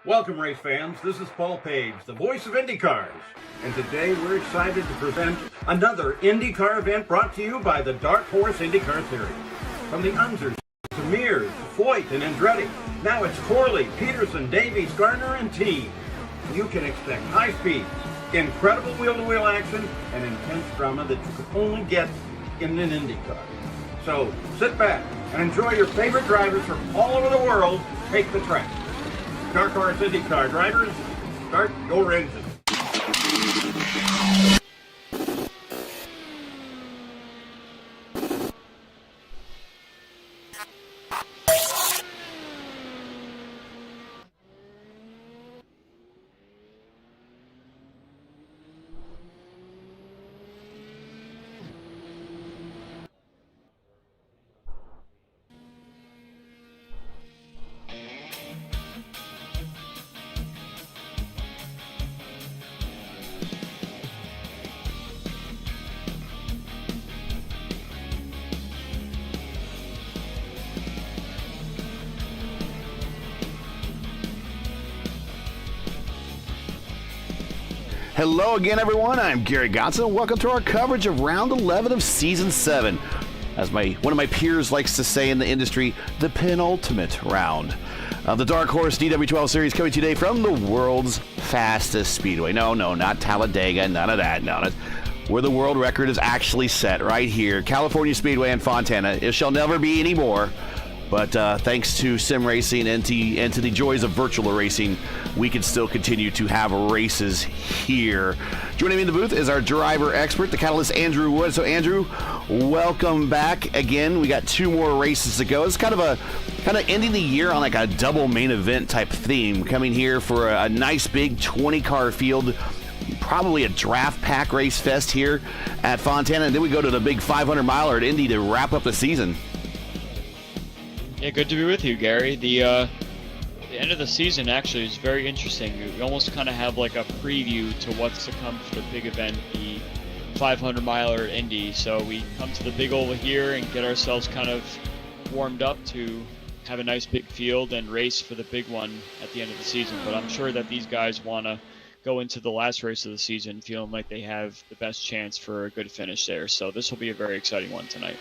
Welcome, race fans. This is Paul Page, the voice of IndyCars. And today we're excited to present another IndyCar event brought to you by the Dark Horse IndyCar Series. From the Unzers to Mears, Foyt, and Andretti, now it's Corley, Peterson, Davies, Gardner, and team. You can expect high speeds, incredible wheel-to-wheel action, and intense drama that you could only get in an IndyCar. So sit back and enjoy your favorite drivers from all over the world take the track. Dark Horse IndyCar drivers, start your engine. Hello again, everyone. I'm Gary Gotson. Welcome to our coverage of Round 11 of Season 7. As one of my peers likes to say in the industry, the penultimate round of the Dark Horse DW12 Series, coming today from the world's fastest speedway. No, not Talladega, none of that. No, that's where the world record is actually set, right here. California Speedway in Fontana. It shall never be any more. But thanks to sim racing and to the joys of virtual racing, we can still continue to have races here. Joining me in the booth is our driver expert, the Catalyst, Andrew Wood. So, Andrew, welcome back again. We got 2 more races to go. It's kind of ending the year on like a double main event type theme. Coming here for a nice big 20-car field. Probably a draft pack race fest here at Fontana. And then we go to the big 500-miler at Indy to wrap up the season. Yeah, good to be with you, Gary. The end of the season actually is very interesting. We almost kind of have like a preview to what's to come for the big event, the 500-miler at Indy. So we come to the big oval here and get ourselves kind of warmed up to have a nice big field and race for the big one at the end of the season. But I'm sure that these guys want to go into the last race of the season feeling like they have the best chance for a good finish there. So this will be a very exciting one tonight.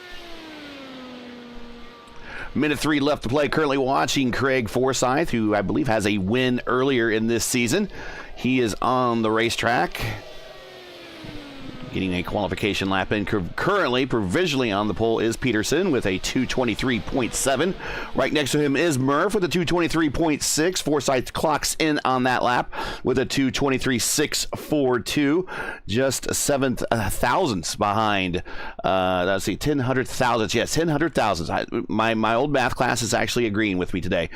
Minute 3 left to play. Currently watching Craig Forsyth, who I believe has a win earlier in this season. He is on the racetrack, getting a qualification lap in. Currently, provisionally on the pole is Peterson with a 2:23.7. Right next to him is Murph with a 2:23.6. Forsyth clocks in on that lap with a 2:23.642. Just 7 thousandths behind. Let's see, 10 thousandths. Yes, 10 thousandths. My old math class is actually agreeing with me today.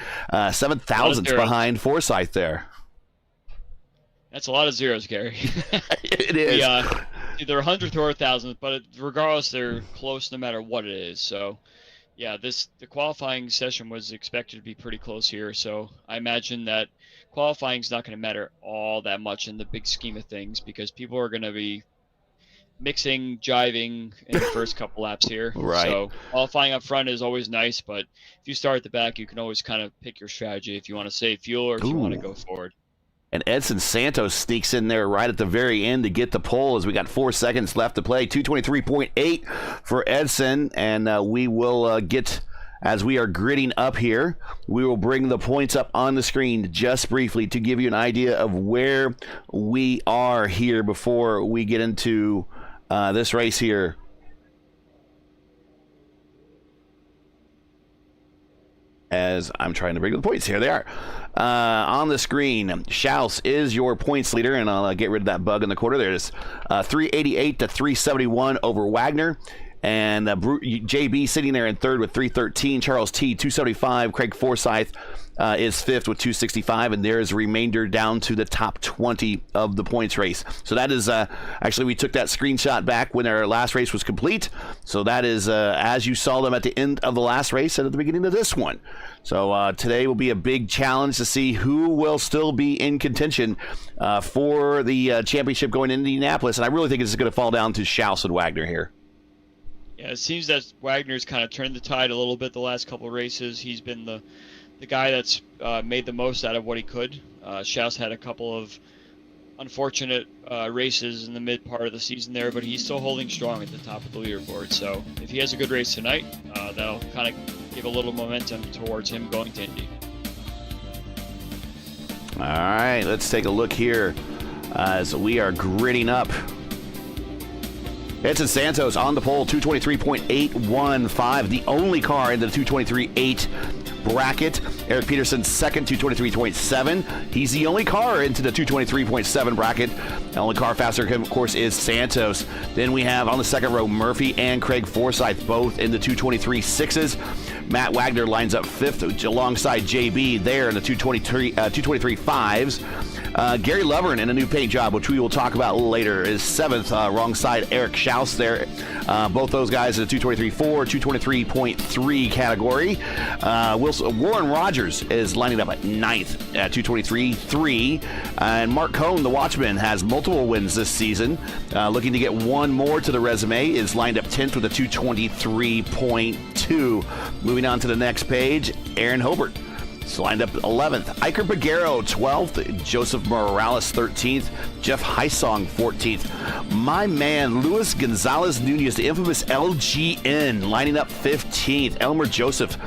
7 thousandths behind Forsyth there. That's a lot of zeros, Gary. It is. Either 100th or 1,000th, but regardless, they're close no matter what it is. So, yeah, the qualifying session was expected to be pretty close here. So I imagine that qualifying is not going to matter all that much in the big scheme of things because people are going to be mixing, jiving in the first couple laps here. Right. So qualifying up front is always nice, but if you start at the back, you can always kind of pick your strategy if you want to save fuel or if you want to go forward. And Edson Santos sneaks in there right at the very end to get the pole as we got 4 seconds left to play. 2:23.8 for Edson, and we will get, as we are gridding up here, we will bring the points up on the screen just briefly to give you an idea of where we are here before we get into this race here. As I'm trying to bring the points. Here they are. On the screen, Schaus is your points leader, and I'll get rid of that bug in the corner. There's 388 to 371 over Wagner. And JB sitting there in third with 313. Charles T, 275. Craig Forsyth is fifth with 265. And there's a remainder down to the top 20 of the points race. So that is, actually, we took that screenshot back when our last race was complete. So that is as you saw them at the end of the last race and at the beginning of this one. So today will be a big challenge to see who will still be in contention for the championship going into Indianapolis. And I really think it's going to fall down to Schaus and Wagner here. Yeah, it seems that Wagner's kind of turned the tide a little bit the last couple of races. He's been the the guy that's made the most out of what he could. Schaus had a couple of unfortunate races in the mid part of the season there, but he's still holding strong at the top of the leaderboard. So if he has a good race tonight, that'll kind of give a little momentum towards him going to Indy. All right, let's take a look here as we are gridding up. Edson Santos on the pole, 223.815, the only car in the 223.8 bracket. Eric Peterson second, 223.7. He's the only car into the 223.7 bracket. The only car faster, of course, is Santos. Then we have on the second row Murphy and Craig Forsyth, both in the 223.6s. Matt Wagner lines up fifth alongside JB there in the 223.5s. Gary Lovern in a new paint job, which we will talk about a little later, is seventh alongside Eric Schaus there. Both those guys in the 223.4, 223.3 category. Warren Rogers is lining up at ninth at 223.3. And Mark Cohn, the Watchman, has multiple wins this season. Looking to get one more to the resume, is lined up 10th with a 223.2. Moving on to the next page, Aaron Hobart is lined up 11th. Iker Peguero 12th. Joseph Morales 13th. Jeff Heisong 14th. My man Luis Gonzalez Nunez, the infamous LGN, lining up 15th. Elmer Joseph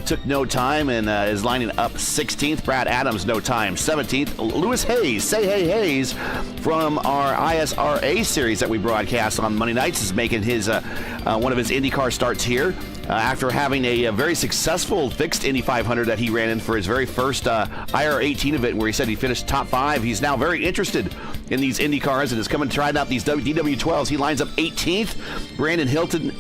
took no time and is lining up 16th. Brad Adams, no time, 17th. Lewis Hayes, Say Hey Hayes, from our ISRA series that we broadcast on Monday nights, is making his one of his IndyCar starts here. After having a very successful fixed Indy 500 that he ran in for his very first IR18 event, where he said he finished top 5, he's now very interested in these Indy cars and is coming trying out these DW12s. He lines up 18th. Brandon Hinton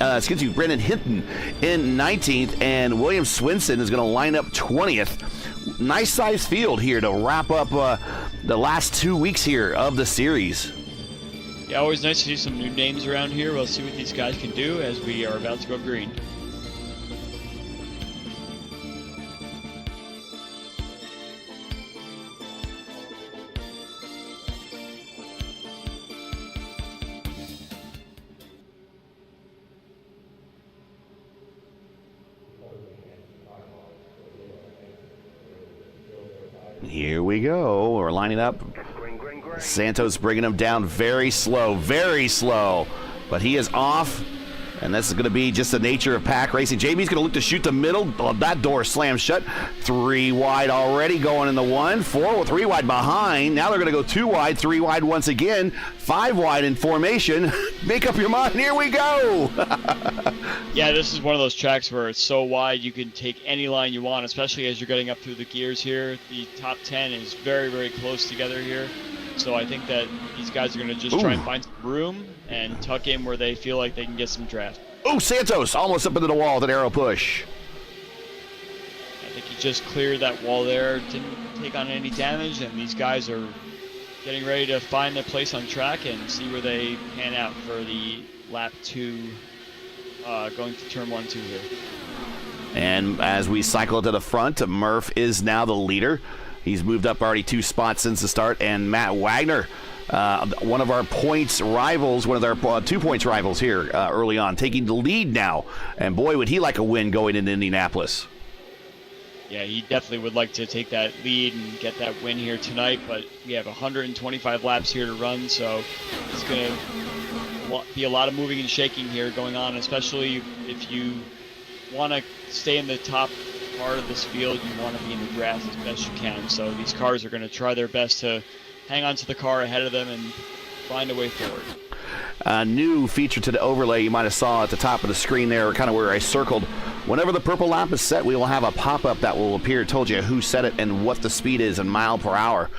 in 19th, and William Swinson is going to line up 20th. Nice sized field here to wrap up the last 2 weeks here of the series. Yeah, always nice to see some new names around here. We'll see what these guys can do as we are about to go green. Here we go. We're lining up. Santos bringing him down very slow, but he is off, and this is going to be just the nature of pack racing. JB's going to look to shoot the middle. Oh, that door slams shut. 3 wide already, going in the 1. 3 wide behind. Now they're going to go 2 wide, 3 wide once again. 5 wide in formation. Make up your mind. Here we go. Yeah, this is one of those tracks where it's so wide you can take any line you want, especially as you're getting up through the gears here. The top 10 is very, very close together here. So I think that these guys are going to just try and find some room and tuck in where they feel like they can get some draft. Oh, Santos almost up into the wall with an arrow push. I think he just cleared that wall there, didn't take on any damage, and these guys are getting ready to find their place on track and see where they pan out for the lap 2, going to turn 1, 2 here. And as we cycle to the front, Murph is now the leader. He's moved up already 2 spots since the start, and Matt Wagner, one of our points rivals, one of our 2 points rivals here early on, taking the lead now. And boy, would he like a win going into Indianapolis. Yeah, he definitely would like to take that lead and get that win here tonight, but we have 125 laps here to run, so it's going to be a lot of moving and shaking here going on, especially if you want to stay in the top part of this field. You want to be in the grass as best you can, so these cars are going to try their best to hang on to the car ahead of them and find a way forward. A new feature to the overlay you might have saw at the top of the screen there, kind of where I circled. Whenever the purple lap is set, we will have a pop-up that will appear, told you who set it and what the speed is in mile per hour.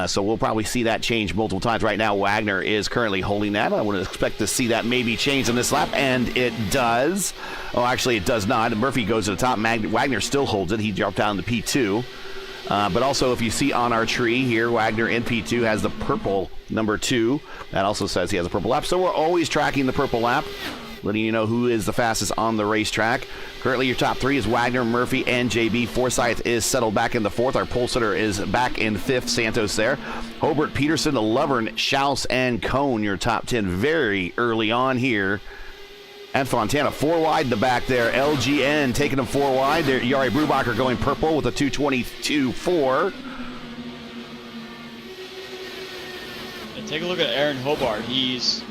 So we'll probably see that change multiple times. Right now, Wagner is currently holding that. I would expect to see that maybe change in this lap, and it does. Oh, actually, it does not. Murphy goes to the top. Wagner still holds it. He dropped down to P2. But also, if you see on our tree here, Wagner in P2 has the purple number 2. That also says he has a purple lap. So we're always tracking the purple lap, letting you know who is the fastest on the racetrack. Currently, your top 3 is Wagner, Murphy, and JB. Forsyth is settled back in the 4th. Our pole sitter is back in 5th. Santos there. Hobart, Peterson, Lovern, Schaus, and Cohn, your top 10 very early on here And Fontana 4 wide in the back there. LGN taking them 4 wide. There, Jari Brubacher going purple with a 2:22.4. And take a look at Aaron Hobart. He's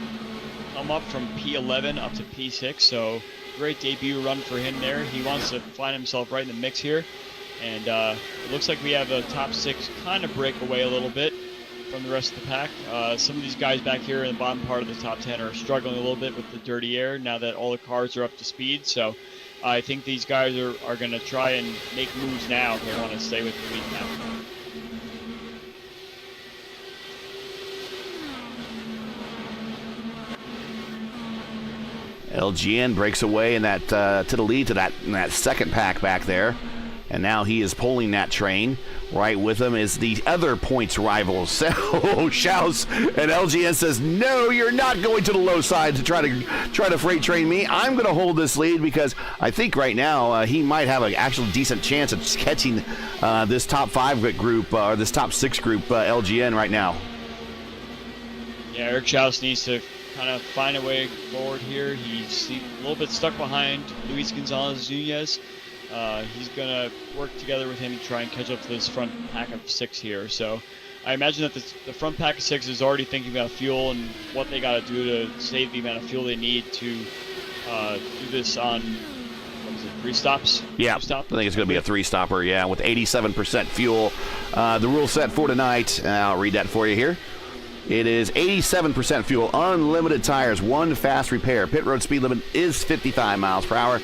come up from P11 up to P6, so great debut run for him there. He wants to find himself right in the mix here. And it looks like we have a top 6 kind of break away a little bit from the rest of the pack. Some of these guys back here in the bottom part of the top 10 are struggling a little bit with the dirty air now that all the cars are up to speed. So I think these guys are going to try and make moves now if they want to stay with the lead now. LGN breaks away in that to the lead in that second pack back there. And now he is pulling that train. Right with him is the other points rivals. So Schaus and LGN says, no, you're not going to the low side to try to freight train me. I'm going to hold this lead because I think right now he might have an actual decent chance of catching this top 5 group or this top 6 group LGN right now. Yeah, Eric Schaus needs to kind of find a way forward here. He's a little bit stuck behind Luis Gonzalez-Nunez. He's going to work together with him to try and catch up to this front pack of 6 here. So I imagine that the front pack of 6 is already thinking about fuel and what they got to do to save the amount of fuel they need to do this on, what is it, 3 stops? Yeah, 2 stop? I think it's going to be a 3-stopper, yeah, with 87% fuel. The rule set for tonight, I'll read that for you here. It is 87% fuel, unlimited tires, 1 fast repair. Pit road speed limit is 55 miles per hour.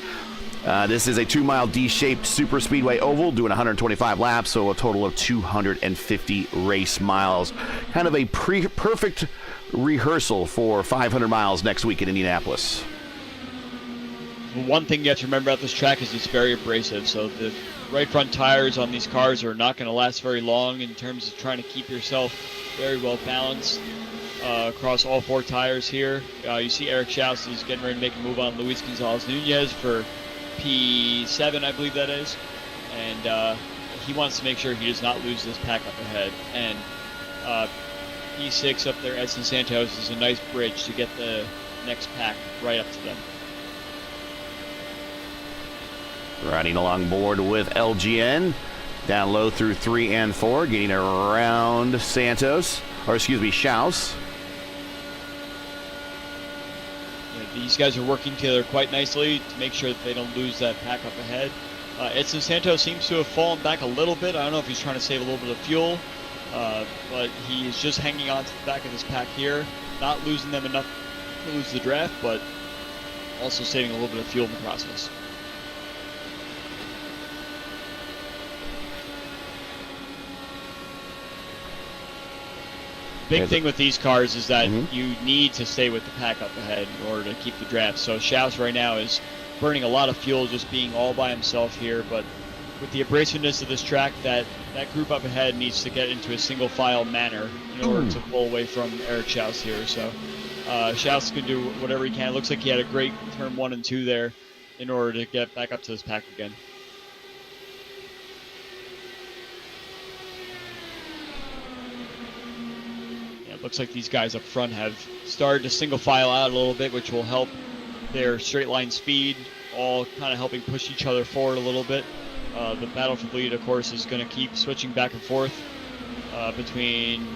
This is a 2-mile D-shaped super speedway oval doing 125 laps, so a total of 250 race miles. Kind of a perfect rehearsal for 500 miles next week in Indianapolis. One thing you have to remember about this track is it's very abrasive, so the right front tires on these cars are not going to last very long in terms of trying to keep yourself very well balanced across all 4 tires here. You see Eric Schaus is getting ready to make a move on Luis Gonzalez-Nunez for P7, I believe that is, and he wants to make sure he does not lose this pack up ahead. And P6 up there, Edson Santos, is a nice bridge to get the next pack right up to them. Riding along board with LGN, down low through 3 and 4, getting around Santos, or excuse me, Schaus. These guys are working together quite nicely to make sure that they don't lose that pack up ahead. Edson Santos seems to have fallen back a little bit. I don't know if he's trying to save a little bit of fuel, but he is just hanging on to the back of this pack here, not losing them enough to lose the draft, but also saving a little bit of fuel in the process. Big thing with these cars is that you need to stay with the pack up ahead in order to keep the draft. So Schaus right now is burning a lot of fuel just being all by himself here, but with the abrasiveness of this track, that group up ahead needs to get into a single file manner in order to pull away from Eric Schaus here. So Schaus can do whatever he can. It looks like he had a great turn 1 and 2 there in order to get back up to this pack again. Looks like these guys up front have started to single file out a little bit, which will help their straight line speed, all kind of helping push each other forward a little bit. The battle for the lead, of course, is going to keep switching back and forth between,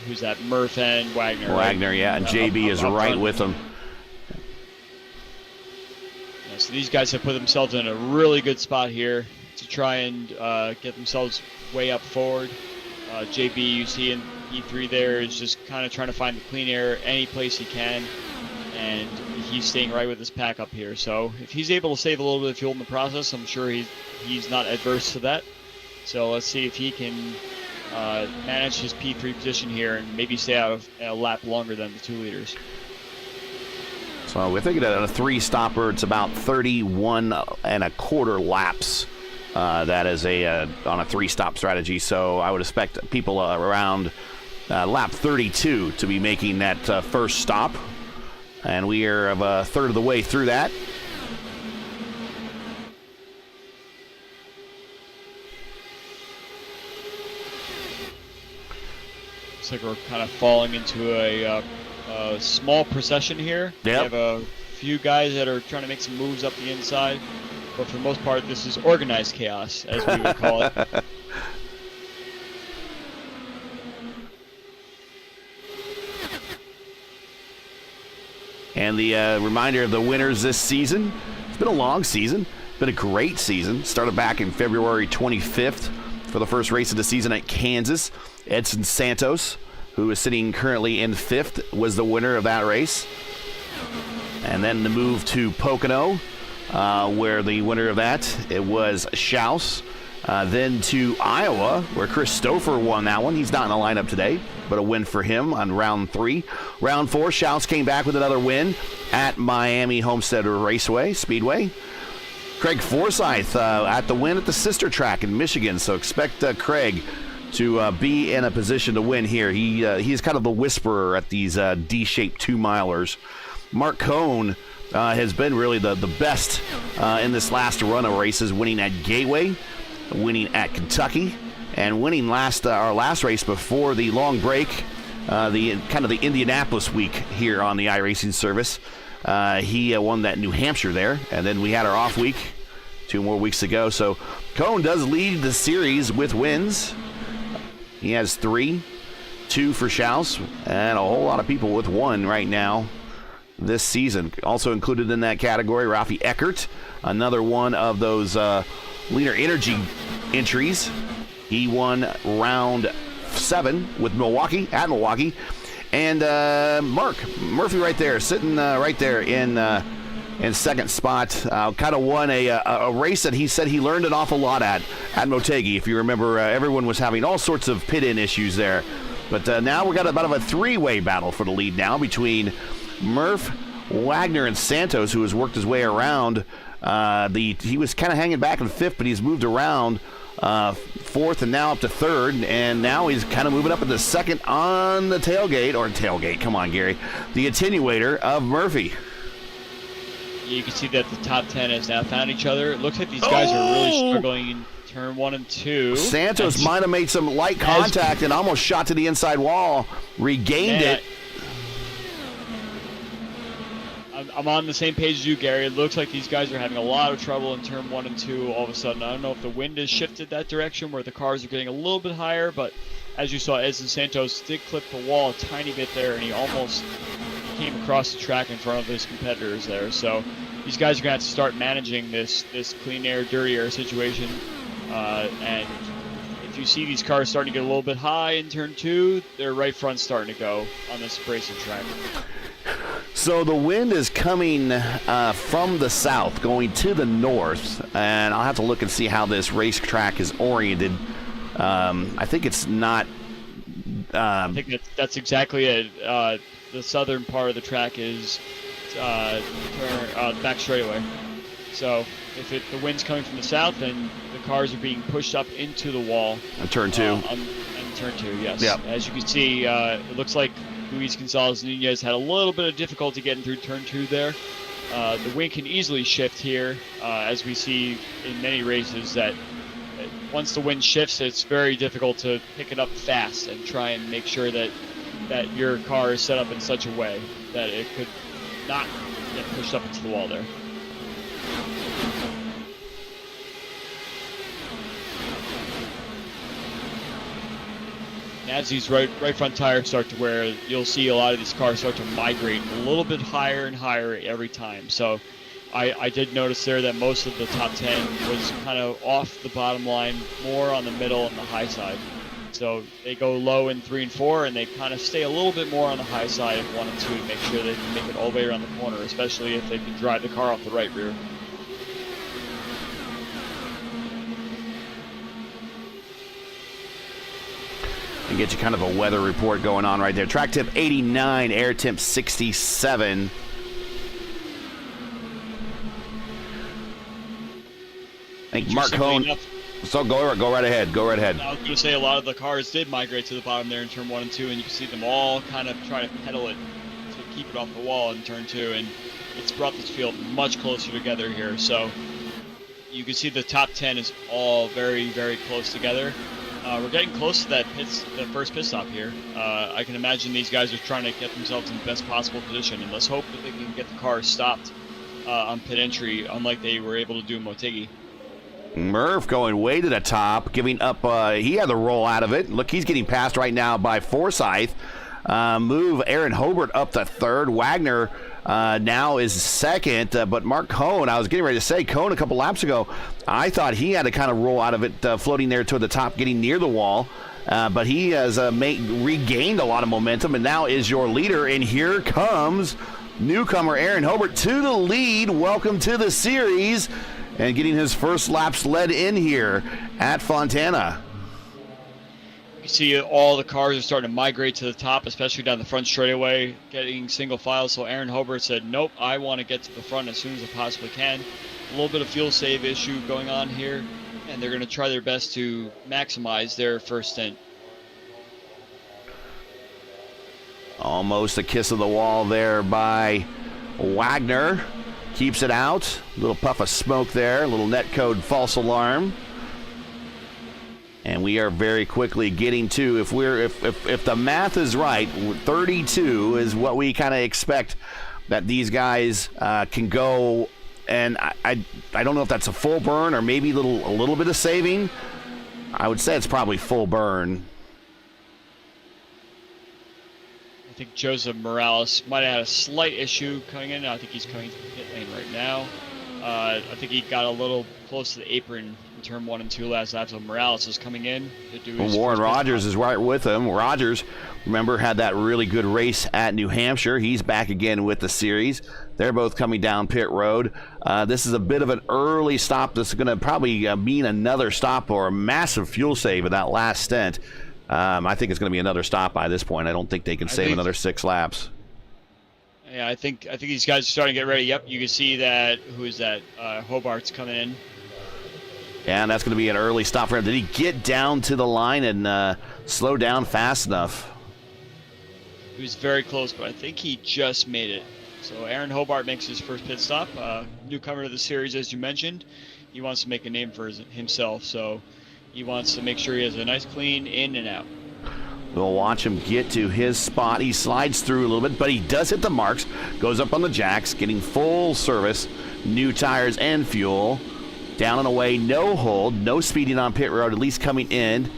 who's that, Murph and Wagner. Wagner, right? Yeah, and JB is right front with them. Yeah, so these guys have put themselves in a really good spot here to try and get themselves way up forward. JB, you see in E3 there, is just kind of trying to find the clean air any place he can, and he's staying right with his pack up here. So if he's able to save a little bit of fuel in the process, I'm sure he's not adverse to that. So let's see if he can manage his P3 position here and maybe stay out of a lap longer than the 2 leaders. So we're thinking that on a 3-stopper, it's about 31 1/4 laps. That is on a 3-stop strategy, so I would expect people around lap 32 to be making that first stop, and we are a third of the way through that. Looks like we're kind of falling into a small procession here. Yep. We have a few guys that are trying to make some moves up the inside, but for the most part, this is organized chaos, as we would call it. And the reminder of the winners this season. It's been a long season. It's been a great season. Started back in February 25th for the first race of the season at Kansas. Edson Santos, who is sitting currently in 5th, was the winner of that race. And then the move to Pocono, where the winner of that, it was Schaus. Then to Iowa, where Chris Stouffer won that one. He's not in the lineup today, but a win for him on round 3. Round 4, Schaus came back with another win at Miami Homestead Raceway Speedway. Craig Forsyth at the win at the sister track in Michigan, so expect Craig to be in a position to win here. He's kind of the whisperer at these D-shaped 2-milers. Mark Cohn has been really the best in this last run of races, winning at Gateway, winning at Kentucky, and winning our last race before the long break, the Indianapolis week here on the iRacing service. He won that New Hampshire there, and then we had our off week 2 more weeks ago. So Cohn does lead the series with wins. He has 3, 2 for Schaus, and a whole lot of people with 1 right now this season. Also included in that category, Rafi Eckert, another one of those Leaner Energy entries. He won round 7 with Milwaukee, at Milwaukee. And Mark Murphy right there, sitting right there in second spot. Kind of won a race that he said he learned an awful lot at Motegi. If you remember, everyone was having all sorts of pit-in issues there. But now we got about a 3-way battle for the lead now between Murph, Wagner, and Santos, who has worked his way around. He was kind of hanging back in 5th, but he's moved around 4th and now up to 3rd, and now he's kind of moving up into 2nd on the tailgate, come on, Gary, the attenuator of Murphy. You can see that the top 10 has now found each other. It looks like these guys are really struggling in turn 1 and 2. Santos might have made some light contact and almost shot to the inside wall, regained it. I'm on the same page as you, Gary. It looks like these guys are having a lot of trouble in turn 1 and 2 all of a sudden. I don't know if the wind has shifted that direction where the cars are getting a little bit higher, but as you saw, Edson Santos did clip the wall a tiny bit there, and he almost came across the track in front of his competitors there. So these guys are going to have to start managing this clean air, dirty air situation. And if you see these cars starting to get a little bit high in turn 2, their right front's starting to go on this racing track. So the wind is coming from the south, going to the north, and I'll have to look and see how this racetrack is oriented. I think it's not... I think that's exactly it. The southern part of the track is back straightaway. So if the wind's coming from the south, then the cars are being pushed up into the wall. On turn 2. On turn 2, yes. Yep. As you can see, it looks like Luis Gonzalez-Nunez had a little bit of difficulty getting through turn 2 there. The wind can easily shift here, as we see in many races, that once the wind shifts, it's very difficult to pick it up fast and try and make sure that your car is set up in such a way that it could not get pushed up into the wall there. As these right front tires start to wear, you'll see a lot of these cars start to migrate a little bit higher and higher every time. So I did notice there that most of the top 10 was kind of off the bottom line, more on the middle and the high side. So they go low in 3 and 4, and they kind of stay a little bit more on the high side in 1 and 2 to make sure they can make it all the way around the corner, especially if they can drive the car off the right rear. And get you kind of a weather report going on right there. Track temp 89, air temp 67. I think Mark Cohn. So go right ahead. Go right ahead. I was going to say a lot of the cars did migrate to the bottom there in turn 1 and 2, and you can see them all kind of try to pedal it to keep it off the wall in turn 2, and it's brought this field much closer together here. So you can see the top 10 is all very, very close together. We're getting close to the first pit stop here. I can imagine these guys are trying to get themselves in the best possible position, and let's hope that they can get the car stopped on pit entry, unlike they were able to do in Motegi. Murph going way to the top, giving up. He had the roll out of it. Look, he's getting passed right now by Forsyth. Move Aaron Hobart up to third. Wagner now is second, but Mark Cohn, I was getting ready to say, Cohn a couple laps ago, I thought he had to kind of roll out of it, floating there toward the top, getting near the wall. But he has regained a lot of momentum and now is your leader. And here comes newcomer Aaron Hobart to the lead. Welcome to the series. And getting his first laps led in here at Fontana. You see all the cars are starting to migrate to the top, especially down the front straightaway, getting single file. So Aaron Hobart said, nope, I want to get to the front as soon as I possibly can. A little bit of fuel save issue going on here, and they're going to try their best to maximize their first stint. Almost a kiss of the wall there by Wagner. Keeps it out. A little puff of smoke there. A little netcode false alarm. And we are very quickly getting to, if the math is right, 32 is what we kind of expect that these guys can go. And I don't know if that's a full burn or maybe a little bit of saving. I would say it's probably full burn. I think Joseph Morales might have had a slight issue coming in. I think he's coming to the pit lane right now. I think he got a little close to the apron in turn 1 and 2 last lap, so Morales is coming in to do his Warren Rogers is right with him. Rogers, remember, had that really good race at New Hampshire. He's back again with the series. They're both coming down pit road. This is a bit of an early stop. This is going to probably mean another stop or a massive fuel save in that last stint. I think it's going to be another stop by this point. I don't think they can save another 6 laps. Yeah, I think these guys are starting to get ready. Yep, you can see that. Who is that? Hobart's coming in. Yeah, and that's going to be an early stop for him. Did he get down to the line and slow down fast enough? He was very close, but I think he just made it. So Aaron Hobart makes his first pit stop. Newcomer to the series, as you mentioned. He wants to make a name for himself, so he wants to make sure he has a nice clean in and out. We'll watch him get to his spot. He slides through a little bit, but he does hit the marks. Goes up on the jacks, getting full service. New tires and fuel. Down and away, no hold, no speeding on pit road, at least coming in.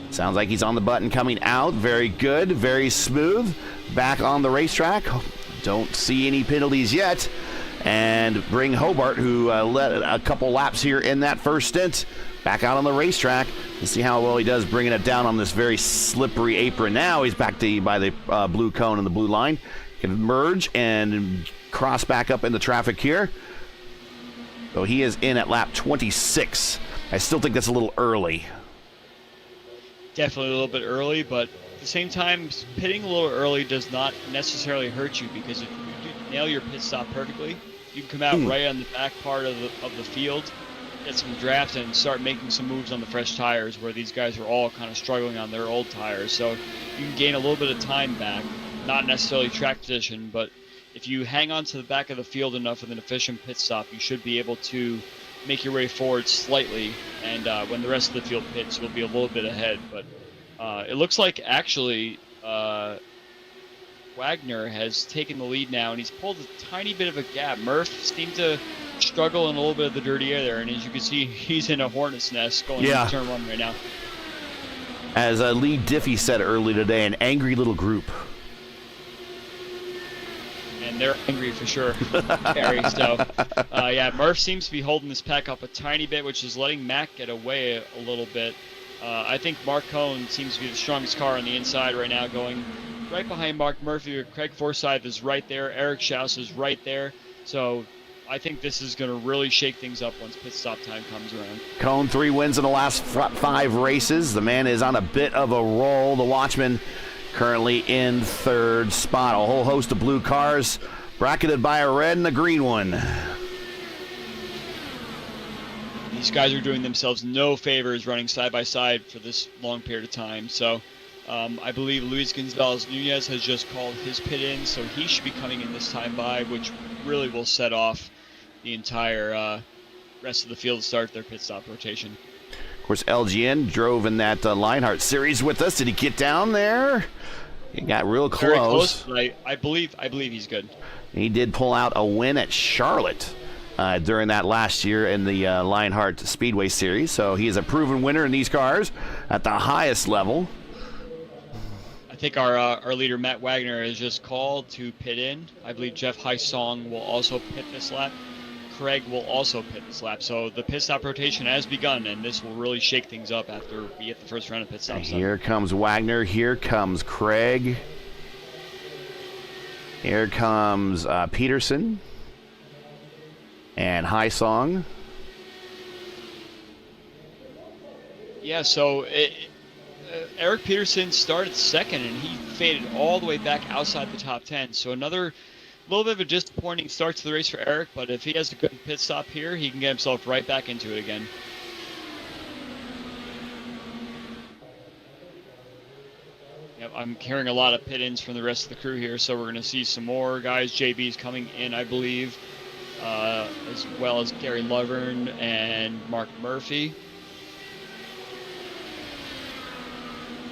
Sounds like he's on the button coming out. Very good, very smooth. Back on the racetrack. Don't see any penalties yet. And bring Hobart, who led a couple laps here in that first stint, back out on the racetrack. Let's see how well he does bringing it down on this very slippery apron. Now he's back by the blue cone and the blue line. Can merge and cross back up in the traffic here. So he is in at lap 26. I still think that's a little early. Definitely a little bit early, but at the same time, pitting a little early does not necessarily hurt you, because if you do nail your pit stop perfectly, you can come out right on the back part of the field, get some draft, and start making some moves on the fresh tires, where these guys are all kind of struggling on their old tires. So you can gain a little bit of time back, not necessarily track position, but if you hang on to the back of the field enough with an efficient pit stop, you should be able to make your way forward slightly, and when the rest of the field pits, you'll be a little bit ahead. But it looks like actually Wagner has taken the lead now, and he's pulled a tiny bit of a gap. Murph seemed to struggle in a little bit of the dirty air there, and as you can see, he's in a hornet's nest going into turn 1 right now. As Lee Diffie said earlier today, an angry little group. And they're angry for sure, Gary. So, yeah, Murph seems to be holding this pack up a tiny bit, which is letting Mack get away a little bit. I think Mark Cohn seems to be the strongest car on the inside right now, going right behind Mark Murphy. Craig Forsyth is right there. Eric Schaus is right there. So I think this is going to really shake things up once pit stop time comes around. Cohn 3 wins in the last 5 races. The man is on a bit of a roll. The Watchman currently in 3rd spot. A whole host of blue cars bracketed by a red and a green one. These guys are doing themselves no favors running side by side for this long period of time. So I believe Luis Gonzalez Nunez has just called his pit in, so he should be coming in this time by, which really will set off the entire rest of the field to start their pit stop rotation. Of course, LGN drove in that Lionheart series with us. Did he get down there? He got real close. Very close, but I believe he's good. He did pull out a win at Charlotte during that last year in the Lionheart Speedway Series. So he is a proven winner in these cars at the highest level. I think our leader, Matt Wagner, is just called to pit in. I believe Jeff Hysong will also pit this lap. Craig will also pit this lap. So the pit stop rotation has begun, and this will really shake things up after we get the first round of pit stops. Here comes Wagner. Here comes Craig. Here comes Peterson and Hysong. Yeah, so Eric Peterson started second, and he faded all the way back outside the top 10. So another little bit of a disappointing start to the race for Eric, but if he has a good pit stop here, he can get himself right back into it again. Yep, I'm hearing a lot of pit-ins from the rest of the crew here, so we're going to see some more guys. JB's coming in, I believe, as well as Gary Lovern and Mark Murphy.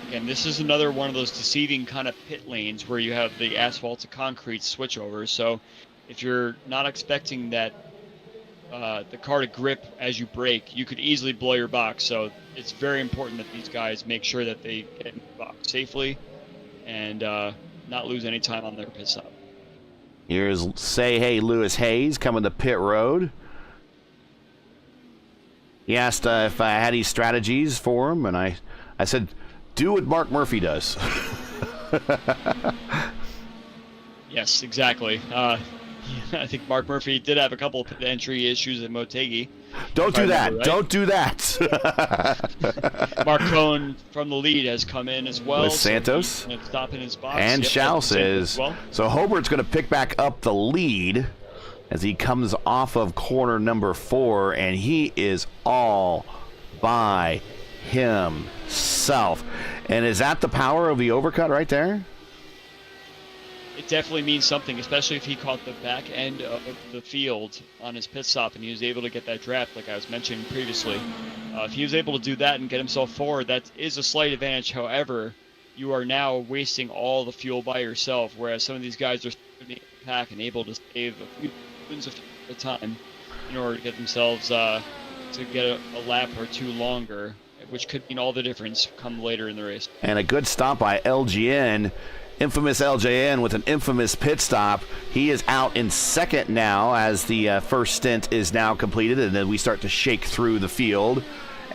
Again, this is another one of those deceiving kind of pit lanes where you have the asphalt to concrete switchovers. So if you're not expecting that the car to grip as you brake, you could easily blow your box. So it's very important that these guys make sure that they get in the box safely and not lose any time on their pit stop. Here's Say Hey Lewis Hayes coming to pit road. He asked if I had any strategies for him, and I said, do what Mark Murphy does. Yes, exactly. I think Mark Murphy did have a couple of entry issues at Motegi. Don't do that. Right. Don't do that. Mark Cohn from the lead has come in as well. With Santos. So stop in his box. And Schaus is. Well. So Hobart's going to pick back up the lead as he comes off of corner number 4, and he is all by himself. And is that the power of the overcut right there? It definitely means something, especially if he caught the back end of the field on his pit stop and he was able to get that draft like I was mentioning previously. If he was able to do that and get himself forward, that is a slight advantage. However, you are now wasting all the fuel by yourself, whereas some of these guys are in the pack and able to save a few seconds of the time in order to get themselves to get a lap or two longer, which could mean all the difference come later in the race. And a good stop by LGN. Infamous LJN with an infamous pit stop. He is out in second now as the first stint is now completed, and then we start to shake through the field.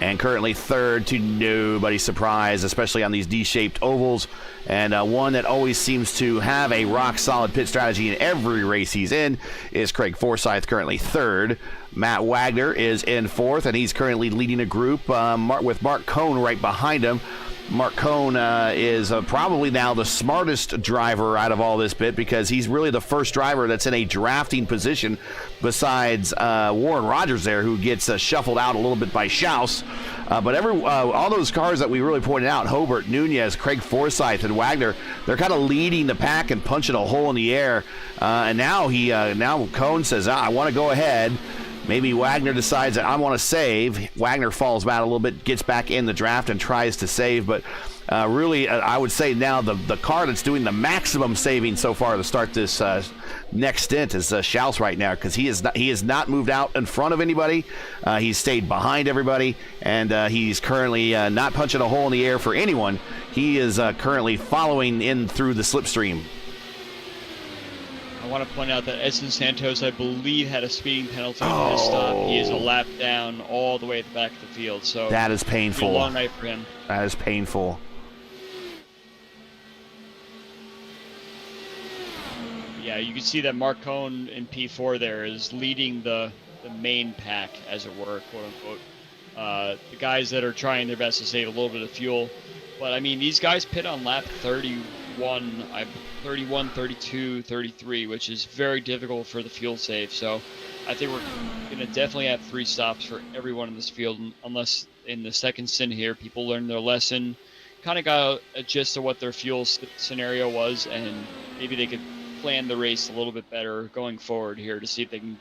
And currently third to nobody's surprise, especially on these D-shaped ovals. And one that always seems to have a rock-solid pit strategy in every race he's in is Craig Forsyth, currently third. Matt Wagner is in fourth, and he's currently leading a group with Mark Cohn right behind him. Mark Cohn is probably now the smartest driver out of all this bit, because he's really the first driver that's in a drafting position besides Warren Rogers there, who gets shuffled out a little bit by Schaus. But all those cars that we really pointed out, Hobart, Nunez, Craig Forsyth, and Wagner, they're kind of leading the pack and punching a hole in the air. And now Cohn says, I want to go ahead. Maybe Wagner decides that I want to save. Wagner falls back a little bit, gets back in the draft and tries to save. But really, I would say now the car that's doing the maximum saving so far to start this next stint is Schaus right now, because he has not moved out in front of anybody. He's stayed behind everybody, and he's currently not punching a hole in the air for anyone. He is currently following in through the slipstream. I want to point out that Edson Santos, I believe, had a speeding penalty on his stop. He is a lap down all the way at the back of the field. So that is painful. A long night for him. That is painful. Yeah, you can see that Mark Cohn in P4 there is leading the main pack, as it were, quote unquote. The guys that are trying their best to save a little bit of fuel. But I mean, these guys pit on lap 31, 32, 33, which is very difficult for the fuel save. So I think we're going to definitely have 3 stops for everyone in this field, unless in the second stint here people learn their lesson, kind of got a gist of what their fuel scenario was, and maybe they could plan the race a little bit better going forward here to see if they can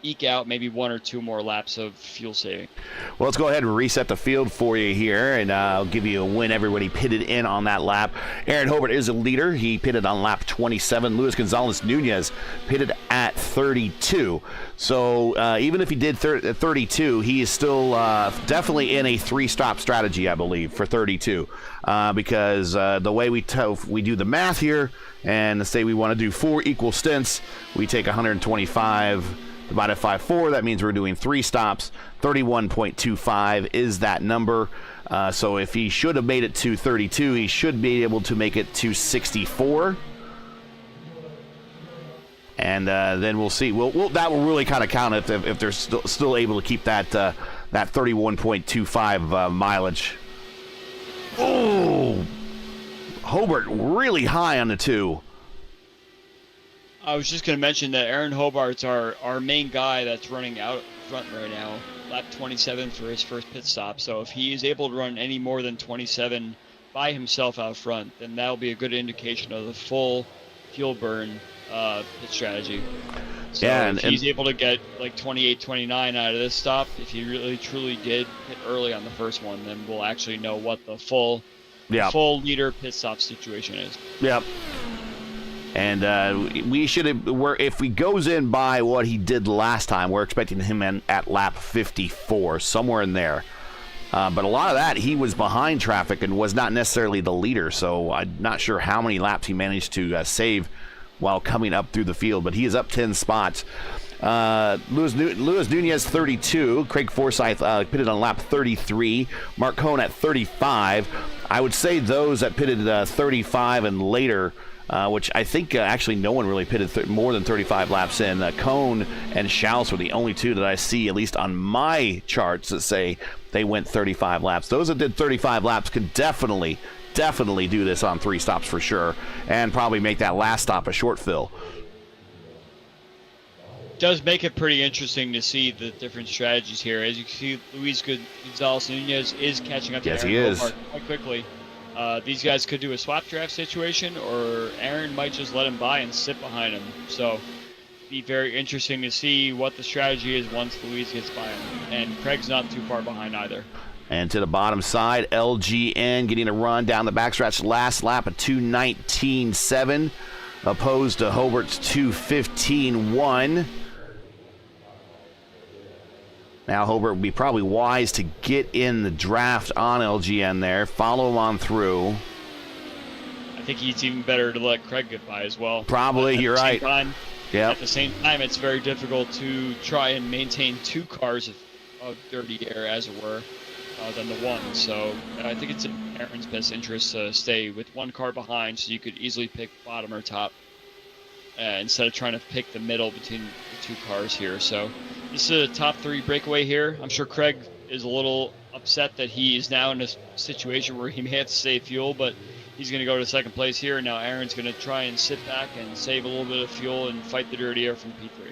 eke out maybe 1 or 2 more laps of fuel saving. Well, let's go ahead and reset the field for you here, and I'll give you a win. Everybody pitted in on that lap. Aaron Hobart is a leader. He pitted on lap 27. Luis Gonzalez-Nunez pitted at 32. So even if he did 32, he is still definitely in a 3-stop strategy, I believe, for 32. Because the way we do the math here, and say we want to do 4 equal stints, we take 125 divided by 4. That means we're doing 3 stops. 31.25 is that number. So if he should have made it to 32, he should be able to make it to 64. And then we'll see. That will really kind of count if they're still able to keep that 31.25 mileage. Oh, Hobart really high on the 2. I was just going to mention that Aaron Hobart's our main guy that's running out front right now, lap 27 for his first pit stop. So if he is able to run any more than 27 by himself out front, then that'll be a good indication of the full fuel burn pit strategy. So yeah, if he's able to get like 28, 29 out of this stop, if he really truly did hit early on the first one, then we'll actually know what the full leader pit stop situation is. Yep. And we should have, if he goes in by what he did last time, we're expecting him in at lap 54, somewhere in there. But a lot of that, he was behind traffic and was not necessarily the leader, so I'm not sure how many laps he managed to save while coming up through the field, but he is up 10 spots. Luis Nunez, 32. Craig Forsyth pitted on lap 33. Mark Cohn at 35. I would say those that pitted 35 and later, which I think actually no one really pitted more than 35 laps in. Cohn and Schaus were the only 2 that I see, at least on my charts, that say they went 35 laps. Those that did 35 laps could definitely do this on 3 stops for sure, and probably make that last stop a short fill. Does make it pretty interesting to see the different strategies here. As you can see, Luis Gonzalez-Nunez is catching up to Aaron Hobart quite quickly. These guys could do a swap draft situation, or Aaron might just let him by and sit behind him. So be very interesting to see what the strategy is once Luis gets by him. And Craig's not too far behind either. And to the bottom side, LGN getting a run down the backstretch. Last lap, a 2:19.7, opposed to Hobart's 2:15.1. Now Hobart would be probably wise to get in the draft on LGN there, follow him on through. I think it's even better to let Craig get by as well. Probably, you're right. Yeah. At the same time, it's very difficult to try and maintain 2 cars of dirty air, as it were, than the 1. So I think it's in Aaron's best interest to stay with 1 car behind, so you could easily pick bottom or top instead of trying to pick the middle between the 2 cars here. So this is a top 3 breakaway here. I'm sure Craig is a little upset that he is now in a situation where he may have to save fuel, but he's going to go to 2nd place here. Now Aaron's going to try and sit back and save a little bit of fuel and fight the dirty air from P3.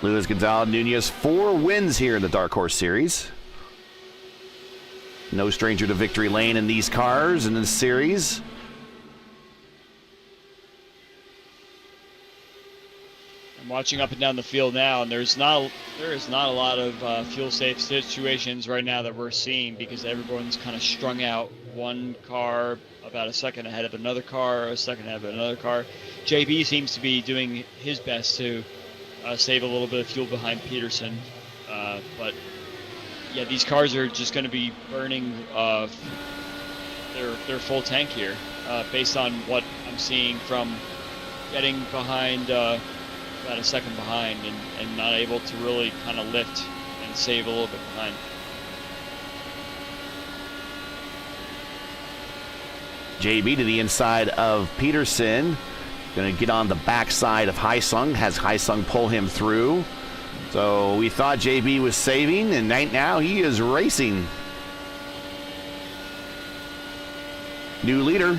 Luis Gonzalez-Nunez, 4 wins here in the Dark Horse Series. No stranger to victory lane in these cars in this series. I'm watching up and down the field now, and there is not a lot of fuel safe situations right now that we're seeing, because everyone's kind of strung out. 1 car about a second ahead of another car, a second ahead of another car. JB seems to be doing his best to save a little bit of fuel behind Peterson, but yeah, these cars are just going to be burning their full tank here, based on what I'm seeing from getting behind. About a second behind and not able to really kind of lift and save a little bit behind. JB to the inside of Peterson. Going to get on the backside of Haisung. Has Haisung pull him through. So we thought JB was saving, and right now he is racing. New leader,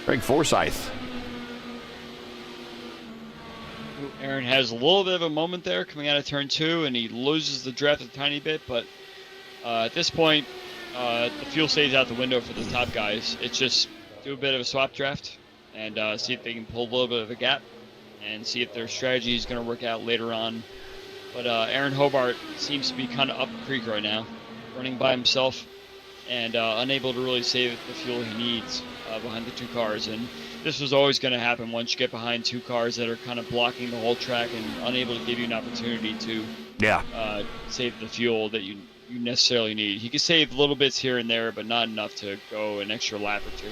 Craig Forsyth. Aaron has a little bit of a moment there coming out of turn 2, and he loses the draft a tiny bit, but at this point, the fuel stays out the window for the top guys. It's just do a bit of a swap draft and see if they can pull a little bit of a gap and see if their strategy is going to work out later on. But Aaron Hobart seems to be kind of up the creek right now, running by himself and unable to really save the fuel he needs behind the two cars. And this was always going to happen once you get behind two cars that are kind of blocking the whole track and unable to give you an opportunity to save the fuel that you necessarily need. He could save little bits here and there, but not enough to go an extra lap or two.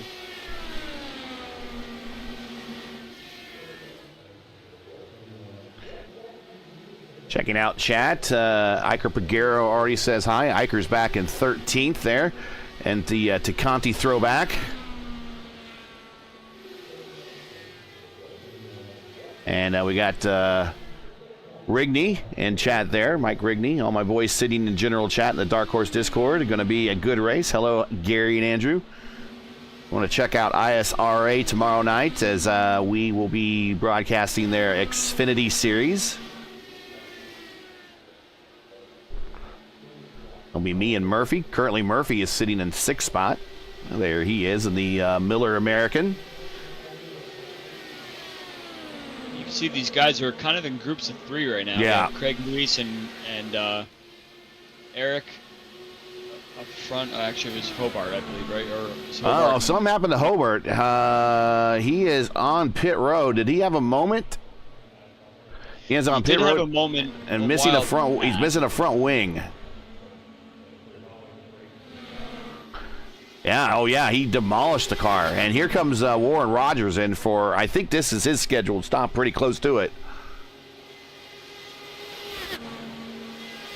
Checking out chat, Iker Peguero already says hi. Iker's back in 13th there, and the Teconti throwback. And we got Rigney in chat there, Mike Rigney. All my boys sitting in general chat in the Dark Horse Discord. Going to be a good race. Hello, Gary and Andrew. I want to check out ISRA tomorrow night as we will be broadcasting their Xfinity Series. It'll be me and Murphy. Currently, Murphy is sitting in 6th spot. There he is in the Miller American. You can see these guys are kind of in groups of 3 right now. Yeah. Craig Luis and Eric up front. Actually, it was Hobart, I believe, right? Or Hobart. Oh, something happened to Hobart. He is on pit road. Did he have a moment? He is on pit road. Have a moment and missing a front. He's missing a front wing. Yeah, oh yeah, he demolished the car. And here comes Warren Rogers in for, I think this is his scheduled stop, pretty close to it.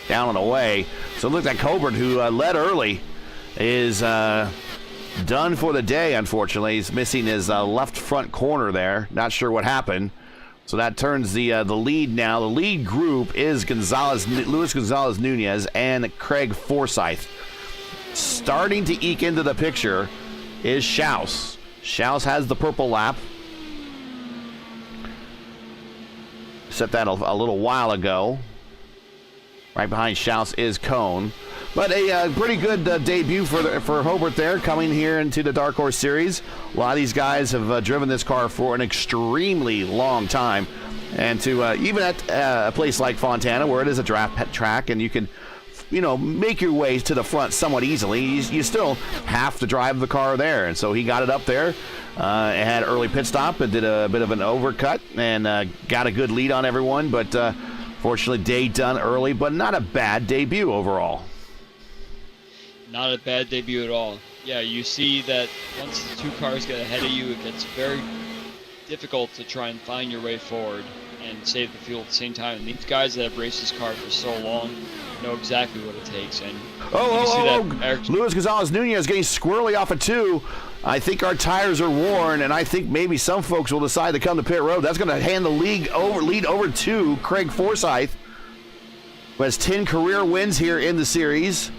Down and away. So it looks like Hobart, who led early, is done for the day, unfortunately. He's missing his left front corner there. Not sure what happened. So that turns the lead now. The lead group is Luis Gonzalez Nunez and Craig Forsyth. Starting to eke into the picture is Schaus. Schaus has the purple lap. Set that a little while ago. Right behind Schaus is Cone. But a pretty good debut for Hobart there, coming here into the Dark Horse Series. A lot of these guys have driven this car for an extremely long time. And to even at a place like Fontana, where it is a draft track and you can make your way to the front somewhat easily, you still have to drive the car there. And so he got it up there, had an early pit stop and did a bit of an overcut and got a good lead on everyone. But fortunately, day done early, but not a bad debut overall. Not a bad debut at all. Yeah, you see that once the two cars get ahead of you, it gets very difficult to try and find your way forward and save the fuel at the same time. And these guys that have raced this car for so long know exactly what it takes. And Luis Gonzalez Nunez getting squirrely off of 2. I think our tires are worn, and I think maybe some folks will decide to come to pit road. That's going to hand the lead over to Craig Forsyth, who has 10 career wins here in the series.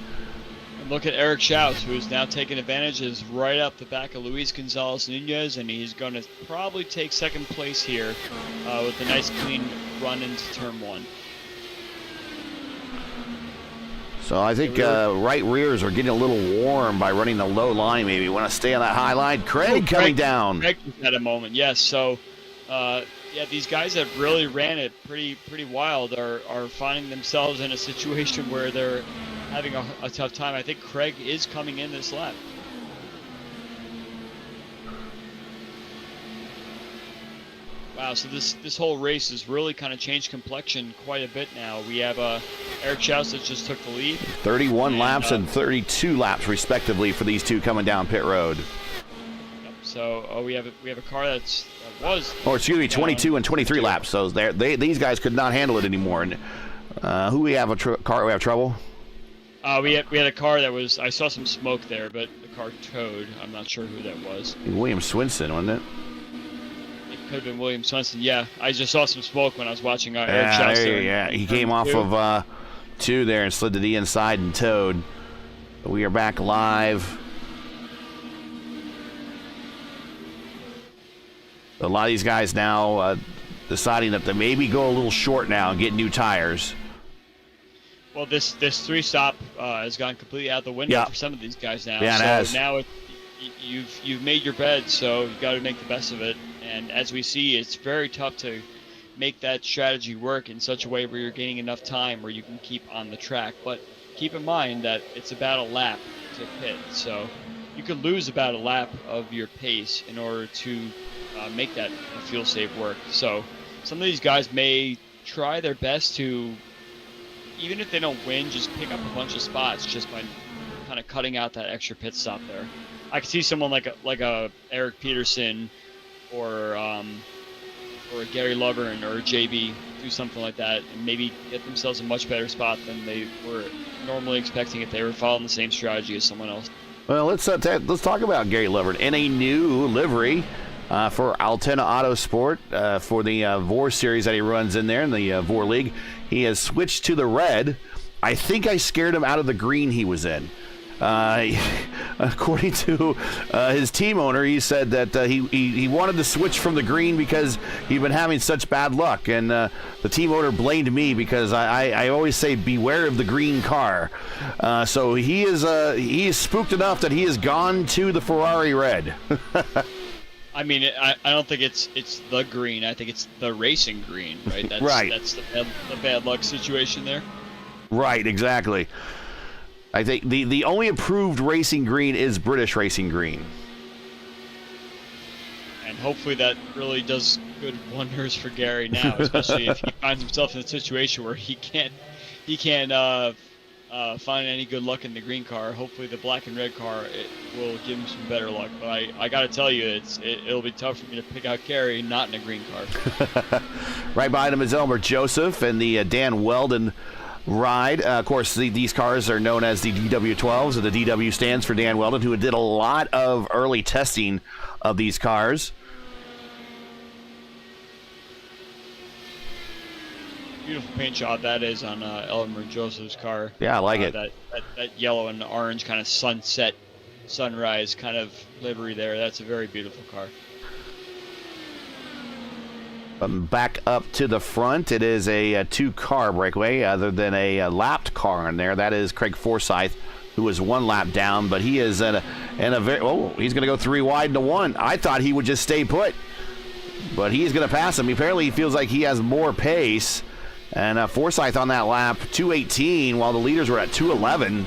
And look at Eric Schaus, who's now taking advantage, is right up the back of Luis Gonzalez Nunez, and he's going to probably take 2nd place here with a nice clean run into turn 1. So I think right rears are getting a little warm by running the low line. Maybe want to stay on that high line. Craig coming down. Craig had a moment, yes. So these guys that really ran it pretty wild are finding themselves in a situation where they're having a tough time. I think Craig is coming in this lap. Wow, so this whole race has really kind of changed complexion quite a bit now. We have Eric Schaus that just took the lead. 31 laps and 32 laps respectively for these two coming down pit road. Yep, so we have a car that was. Or excuse me, 22 and 23 laps. So these guys could not handle it anymore. And who we have car? We have trouble. We had a car that was. I saw some smoke there, but the car towed. I'm not sure who that was. William Swinson, wasn't it? Could have been William Swenson. Yeah, I just saw some smoke when I was watching Eric Schaus there. Yeah, he came off of 2 there and slid to the inside and towed. We are back live. A lot of these guys now deciding that they maybe go a little short now and get new tires. Well, this 3-stop has gone completely out the window for some of these guys now. Yeah, it has. Now you've made your bed, so you got to make the best of it. And as we see, it's very tough to make that strategy work in such a way where you're gaining enough time where you can keep on the track. But keep in mind that it's about a lap to pit, so you could lose about a lap of your pace in order to make that fuel save work. So some of these guys may try their best to, even if they don't win, just pick up a bunch of spots just by kind of cutting out that extra pit stop there. I could see someone like a Eric Peterson or a Gary Lovern or a JB do something like that and maybe get themselves a much better spot than they were normally expecting if they were following the same strategy as someone else. Well, let's talk about Gary Lovern in a new livery for Altena Autosport for the VOR series that he runs in there in the VOR League. He has switched to the red. I think I scared him out of the green he was in. According to his team owner, he said that he wanted to switch from the green because he'd been having such bad luck, and the team owner blamed me because I always say beware of the green car. So he is spooked enough that he has gone to the Ferrari red. I mean, I don't think it's the green. I think it's the racing green, right? That's, right. That's the bad luck situation there. Right, exactly. I think the only approved racing green is British racing green. And hopefully that really does good wonders for Gary now, especially if he finds himself in a situation where he can't find any good luck in the green car. Hopefully the black and red car will give him some better luck. But I got to tell you, it'll be tough for me to pick out Gary not in a green car. Right behind him is Elmer Joseph and the Dan Weldon ride. Of course, these cars are known as the DW12s, and the DW stands for Dan Weldon, who did a lot of early testing of these cars. Beautiful paint job that is on Elmer Joseph's car. Yeah, I like it. That yellow and orange kind of sunrise kind of livery there. That's a very beautiful car. Back up to the front, it is a two-car breakaway other than a lapped car in there. That is Craig Forsyth, who was one lap down, but he is in a very... Oh, he's going to go 3 wide into 1. I thought he would just stay put, but he's going to pass him. Apparently, he feels like he has more pace, and Forsyth on that lap, 2:18, while the leaders were at 2:11.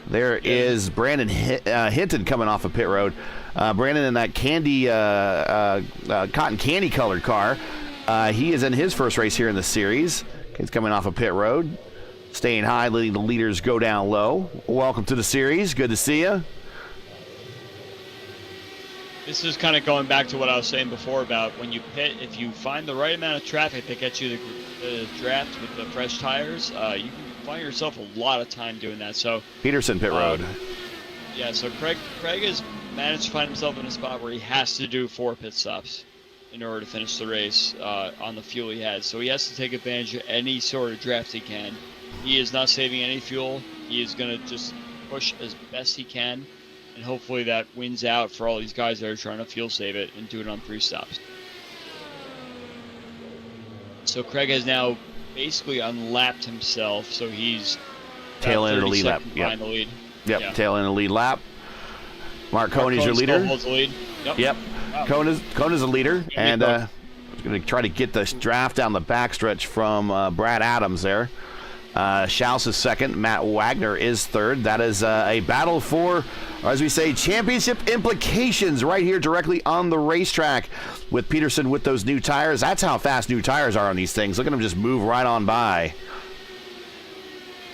There is Brandon Hinton coming off of pit road. Brandon in that cotton candy colored car. He is in his first race here in the series. He's coming off of pit road, staying high, letting the leaders go down low. Welcome to the series. Good to see you. This is kind of going back to what I was saying before about when you pit, if you find the right amount of traffic that gets you the draft with the fresh tires, you can find yourself a lot of time doing that. So Peterson pit road. Yeah, so Craig has managed to find himself in a spot where he has to do 4 pit stops in order to finish the race on the fuel he has. So he has to take advantage of any sort of draft he can. He is not saving any fuel. He is going to just push as best he can, and hopefully that wins out for all these guys that are trying to fuel save it and do it on 3 stops. So Craig has now basically unlapped himself, so he's tail end of the lead lap. Behind the lead. Yep, tail end of the lead lap. Mark Coney's your leader. Holds the lead. Yep. Wow. Kona's the leader, and going to try to get this draft down the backstretch from Brad Adams there. Schaus is second. Matt Wagner is third. That is a battle for, as we say, championship implications right here directly on the racetrack with Peterson with those new tires. That's how fast new tires are on these things. Look at them just move right on by.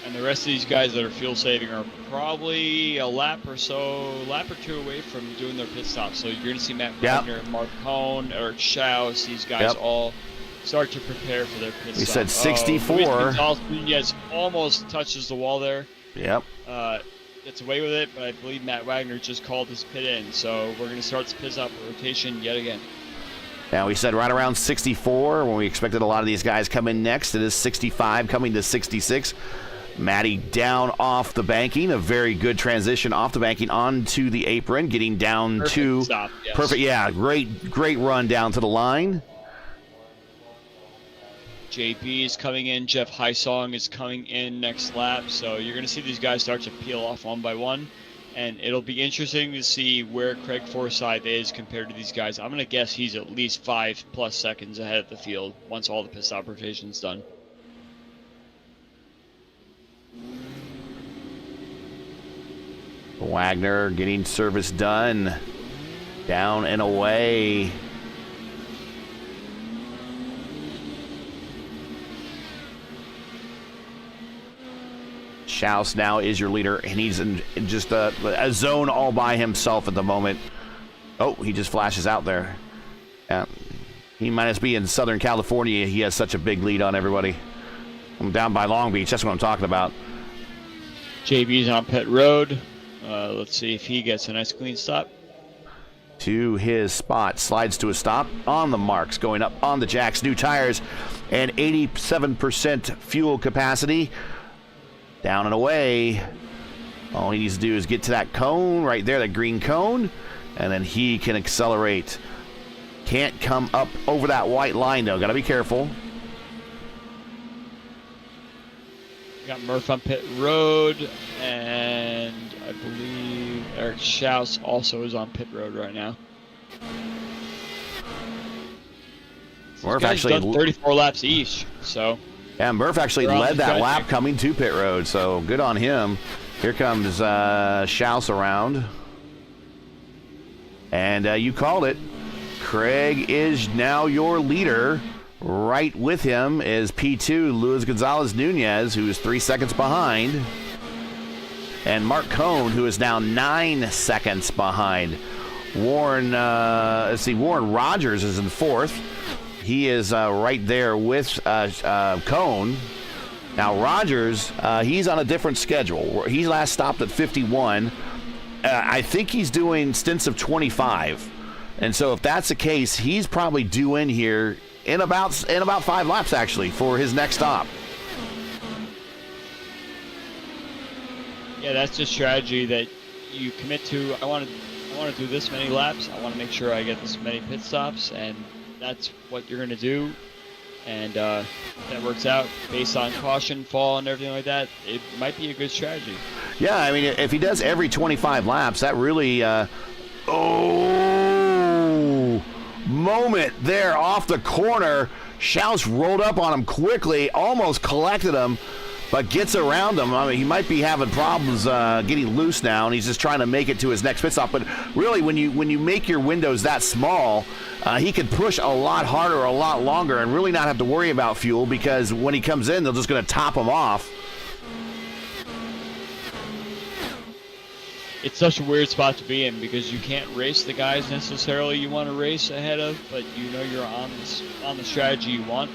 And the rest of these guys that are fuel saving are probably a lap or 2 away from doing their pit stops. So you're going to see Matt Wagner, Mark Cohn, Eric Schaus, these guys all start to prepare for their pit stop. We said 64. Yes, almost touches the wall there. Yep. Gets away with it, but I believe Matt Wagner just called his pit in. So we're going to start the pit stop rotation yet again. Now, we said right around 64 when we expected a lot of these guys come in next. It is 65 coming to 66. Matty down off the banking, a very good transition off the banking onto the apron, getting down perfect stop, yes. Perfect, yeah, great run down to the line. JP is coming in, Jeff Heisong is coming in next lap, so you're going to see these guys start to peel off one by one. and it'll be interesting to see where Craig Forsyth is compared to these guys. I'm going to guess he's at least 5+ seconds ahead of the field once all the pit stop rotation's done. Wagner getting service done. Down and away. Schaus now is your leader, and he's in just a zone all by himself at the moment. Oh, he just flashes out there. Yeah. He might as be in Southern California. He has such a big lead on everybody. I'm down by Long Beach. That's what I'm talking about. JB's on pit road. Let's see if he gets a nice clean stop. To his spot, slides to a stop on the marks, going up on the jacks, new tires, and 87% fuel capacity. Down and away. All he needs to do is get to that cone right there, that green cone, and then he can accelerate. Can't come up over that white line, though. Got to be careful. Got Murph on pit road, and I believe Eric Schaus also is on pit road right now. Murph actually done 34 laps each, so. Yeah, Murph actually led that lap coming to pit road, so good on him. Here comes Schaus around. And you called it. Craig is now your leader. Right with him is P2, Luis Gonzalez Nunez, who is 3 seconds behind. And Mark Cohn, who is now 9 seconds behind. Warren Rogers is in fourth. He is right there with Cohn. Now, Rogers, he's on a different schedule. He last stopped at 51. I think he's doing stints of 25. And so if that's the case, he's probably due in here in about 5 laps, actually, for his next stop. Yeah, that's the strategy that you commit to. I want to do this many laps. I want to make sure I get this many pit stops, and that's what you're going to do. And that works out based on caution, fall, and everything like that. It might be a good strategy. Yeah, I mean, if he does every 25 laps, that really, moment there off the corner. Schaus rolled up on him quickly, almost collected him, but gets around him. I mean, he might be having problems getting loose now, and he's just trying to make it to his next pit stop. But really, when you make your windows that small, he can push a lot harder, a lot longer, and really not have to worry about fuel, because when he comes in, they're just going to top him off. It's such a weird spot to be in, because you can't race the guys necessarily you want to race ahead of, but you know you're on the strategy you want.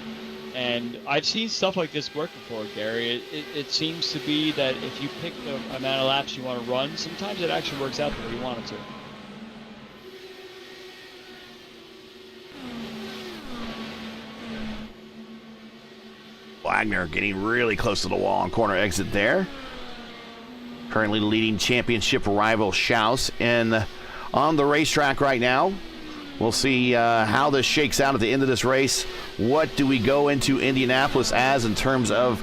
And I've seen stuff like this work before, Gary. It seems to be that if you pick the amount of laps you want to run, sometimes it actually works out the way you want it to. Wagner getting really close to the wall on corner exit there. Currently leading championship rival Schaus on the racetrack right now. We'll see how this shakes out at the end of this race. What do we go into Indianapolis as in terms of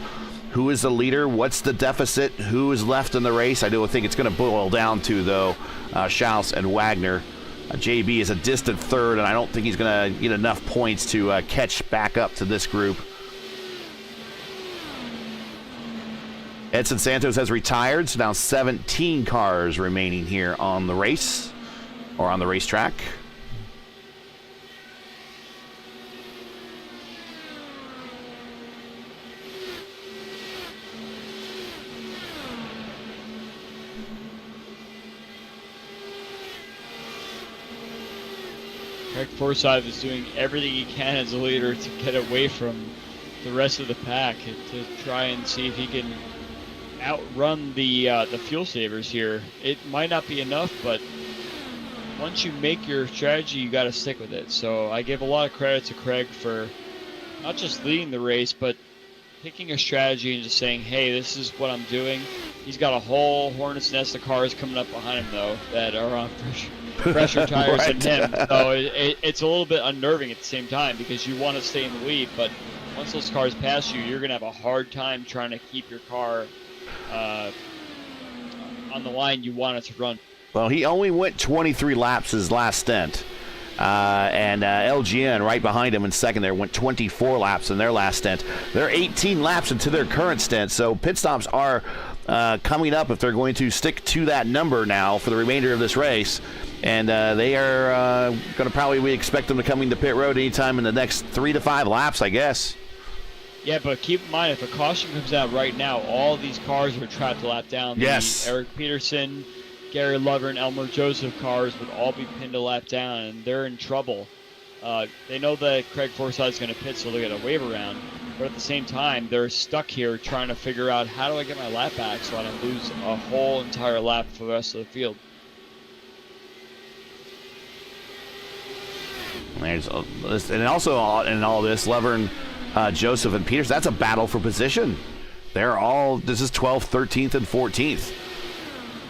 who is the leader? What's the deficit? Who is left in the race? I do think it's going to boil down to, though, Schaus and Wagner. JB is a distant third, and I don't think he's going to get enough points to catch back up to this group. Edson Santos has retired, so now 17 cars remaining here on the race, or on the racetrack. Craig Forsyth is doing everything he can as a leader to get away from the rest of the pack, to try and see if he can outrun the fuel savers here. It might not be enough, but once you make your strategy, you got to stick with it. So I give a lot of credit to Craig for not just leading the race, but picking a strategy and just saying, hey, this is what I'm doing. He's got a whole hornet's nest of cars coming up behind him, though, that are on fresher tires Right. than him. So it's a little bit unnerving at the same time, because you want to stay in the lead, but once those cars pass you, you're going to have a hard time trying to keep your car on the line you want it to run. Well, he only went 23 laps his last stint. And LGN right behind him in second there went 24 laps in their last stint. They're 18 laps into their current stint, so pit stops are coming up if they're going to stick to that number now for the remainder of this race. And they are going to probably, we expect them to come into pit road anytime in the next 3 to 5 laps, I guess. Yeah, but keep in mind, if a caution comes out right now, all these cars are trapped a lap down. Yes. The Eric Peterson, Gary Lover, and Elmer Joseph cars would all be pinned a lap down, and they're in trouble. They know that Craig Forsythe's going to pit, so they'll get a wave around. But at the same time, they're stuck here trying to figure out how do I get my lap back so I don't lose a whole entire lap for the rest of the field. And also in all this, Lovern, Joseph, and Peters, that's a battle for position. This is 12th, 13th, and 14th.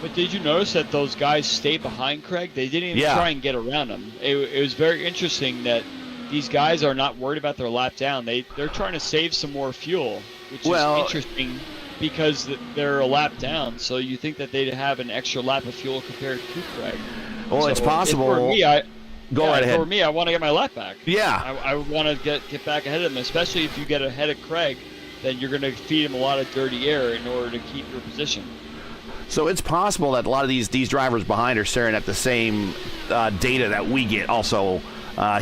But did you notice that those guys stayed behind Craig? They didn't even try and get around him. It was very interesting that these guys are not worried about their lap down. They're trying to save some more fuel, which is interesting because they're a lap down. So you think that they'd have an extra lap of fuel compared to Craig. Well, so it's possible. For me, Go right ahead. For me, I want to get my lap back. Yeah. I want to get back ahead of him, especially if you get ahead of Craig, then you're going to feed him a lot of dirty air in order to keep your position. So it's possible that a lot of these drivers behind are staring at the same data that we get also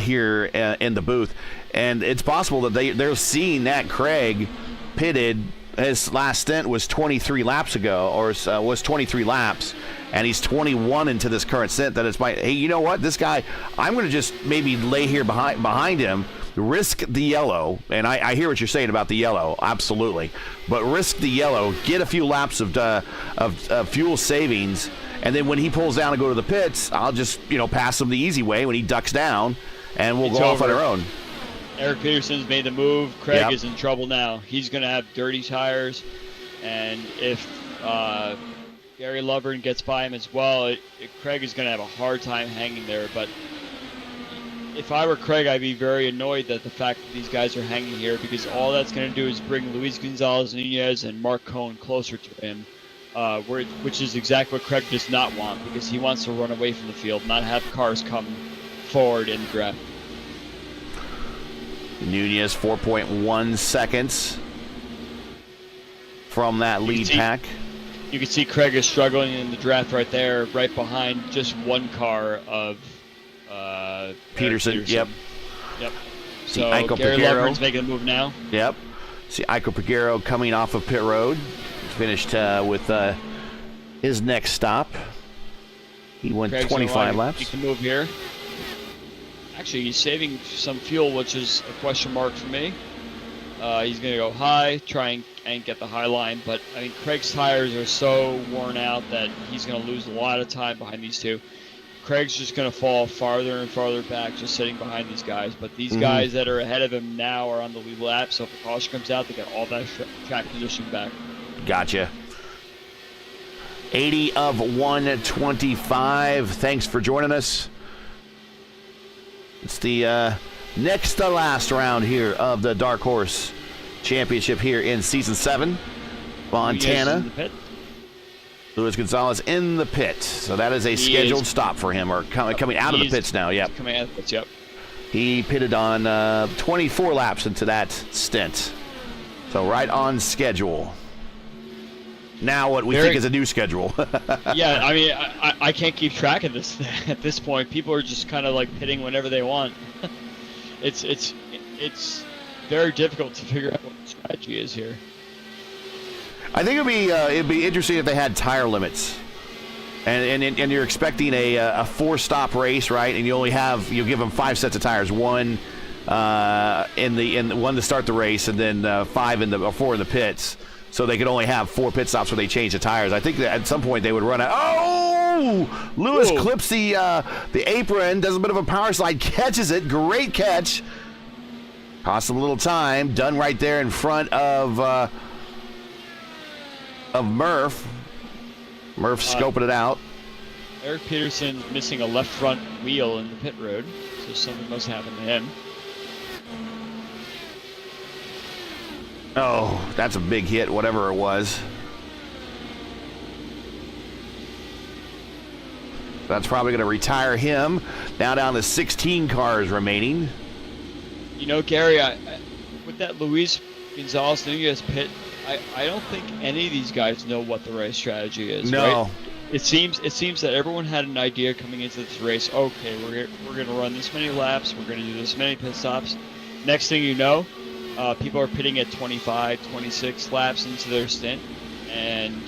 here in the booth. And it's possible that they're seeing that Craig pitted, his last stint was 23 laps ago, or was 23 laps, and he's 21 into this current stint. That it's hey, you know what? This guy, I'm going to just maybe lay here behind him, risk the yellow, and I hear what you're saying about the yellow, absolutely. But risk the yellow, get a few laps of fuel savings, and then when he pulls down and go to the pits, I'll just pass him the easy way when he ducks down, and we'll go off on our own. Eric Peterson's made the move. Craig is in trouble now. He's going to have dirty tires, and if Gary Lovern gets by him as well, Craig is going to have a hard time hanging there. But if I were Craig, I'd be very annoyed that the fact that these guys are hanging here, because all that's going to do is bring Luis Gonzalez-Nunez and Mark Cohen closer to him, which is exactly what Craig does not want, because he wants to run away from the field, not have cars come forward in the draft. Nunez 4.1 seconds from that lead pack. You can see Craig is struggling in the draft right there, right behind just one car of Peterson. Yep. So Gary Lovern's making a move now. Yep. See Iko Peguero coming off of pit road. Finished with his next stop. He went Craig's 25 laps. He can move here. Actually, he's saving some fuel, which is a question mark for me. He's going to go high, try and get the high line, but I mean, Craig's tires are so worn out that he's going to lose a lot of time behind these two. Craig's just going to fall farther and farther back, just sitting behind these guys. But these guys that are ahead of him now are on the lead lap, so if a caution comes out, they get all that track position back. Gotcha. 80 of 125. Thanks for joining us. It's the next to last round here of the Dark Horse Championship here in Season 7. Fontana. Luis Gonzalez in the pit. So that is a scheduled stop for him, or coming out of the pits now. Yep. Coming out of the pits, yep. He pitted on 24 laps into that stint. So right on schedule. Now what we think is a new schedule. Yeah, I mean, I can't keep track of this at this point. People are just kind of like pitting whenever they want. It's very difficult to figure out what the strategy is here. I think it'd be interesting if they had tire limits, and you're expecting a 4-stop race, right? And you give them 5 sets of tires, one in one to start the race, and then 4 in the pits. So they could only have 4 pit stops where they change the tires. I think that at some point they would run out. Oh! Lewis clips the apron, does a bit of a power slide, catches it. Great catch. Cost him a little time. Done right there in front of Murph. Murph scoping it out. Eric Peterson missing a left front wheel in the pit road, so something must happen to him. Oh, that's a big hit, whatever it was. That's probably going to retire him. Now down to 16 cars remaining. You know, Gary, with that Luis Gonzalez Nunez pit, I don't think any of these guys know what the race strategy is. No. Right? It seems that everyone had an idea coming into this race. Okay, we're going to run this many laps. We're going to do this many pit stops. Next thing you know, people are pitting at 25, 26 laps into their stint, and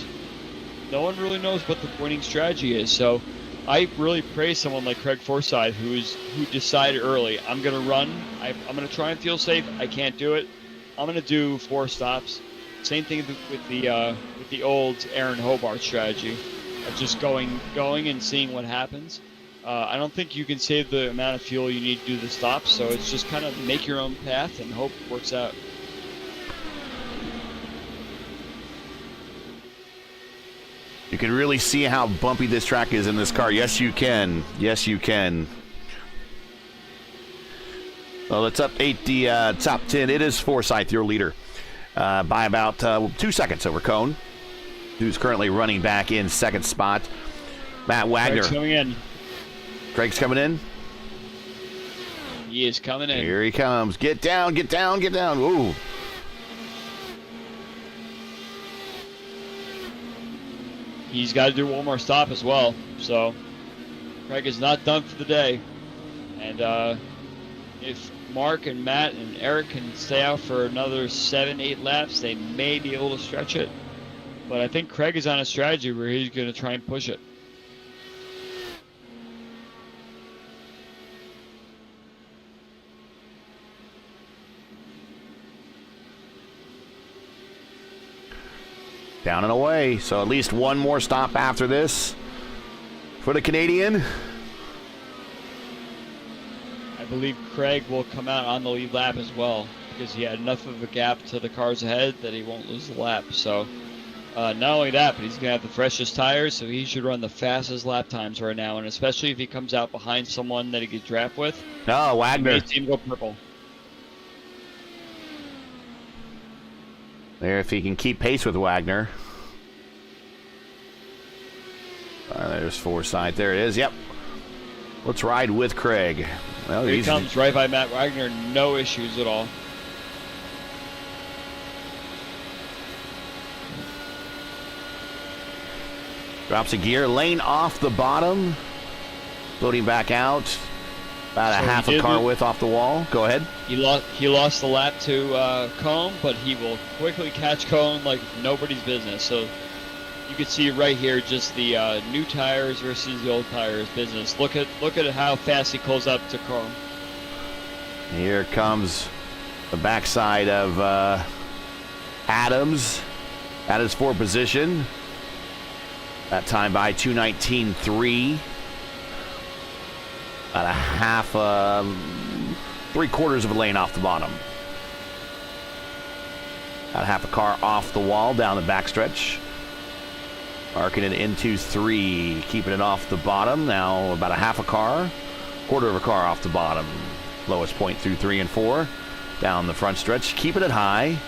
no one really knows what the winning strategy is. So I really praise someone like Craig Forsyth who decided early, I'm going to run. I'm going to try and feel safe. I can't do it. I'm going to do 4 stops. Same thing with the old Aaron Hobart strategy of just going and seeing what happens. I don't think you can save the amount of fuel you need to do the stops, so it's just kind of make your own path and hope it works out. You can really see how bumpy this track is in this car. Yes, you can. Yes, you can. Well, let's update the top 10. It is Forsyth, your leader, by about 2 seconds over Cone, who's currently running back in second spot. Matt Wagner. Craig's coming in. Craig's coming in. He is coming in. Here he comes. Get down, get down, get down. Ooh. He's got to do one more stop as well. So Craig is not done for the day. And if Mark and Matt and Eric can stay out for another 7-8 laps, they may be able to stretch it. But I think Craig is on a strategy where he's going to try and push it. Down and away. So at least one more stop after this for the Canadian. I believe Craig will come out on the lead lap as well because he had enough of a gap to the cars ahead that he won't lose the lap. So not only that, but he's going to have the freshest tires, so he should run the fastest lap times right now, and especially if he comes out behind someone that he could draft with. Oh, Wagner. He may see him go purple. There, if he can keep pace with Wagner. There's Forsyth. There it is. Yep. Let's ride with Craig. Well, Here he comes right by Matt Wagner. No issues at all. Drops a gear. Lane off the bottom. Floating back out. About a half a car width off the wall. Go ahead. He lost the lap to Cone, but he will quickly catch Cone like nobody's business. So you can see right here just the new tires versus the old tires business. Look at how fast he pulls up to Cone. Here comes the backside of Adams at his 4th position. That time by 2:19.3. About a half, 3/4 of a lane off the bottom. About half a car off the wall down the backstretch. Marking it into 3, keeping it off the bottom. Now about a half a car, 1/4 of a car off the bottom. Lowest point through 3 and 4. Down the front stretch, keeping it high.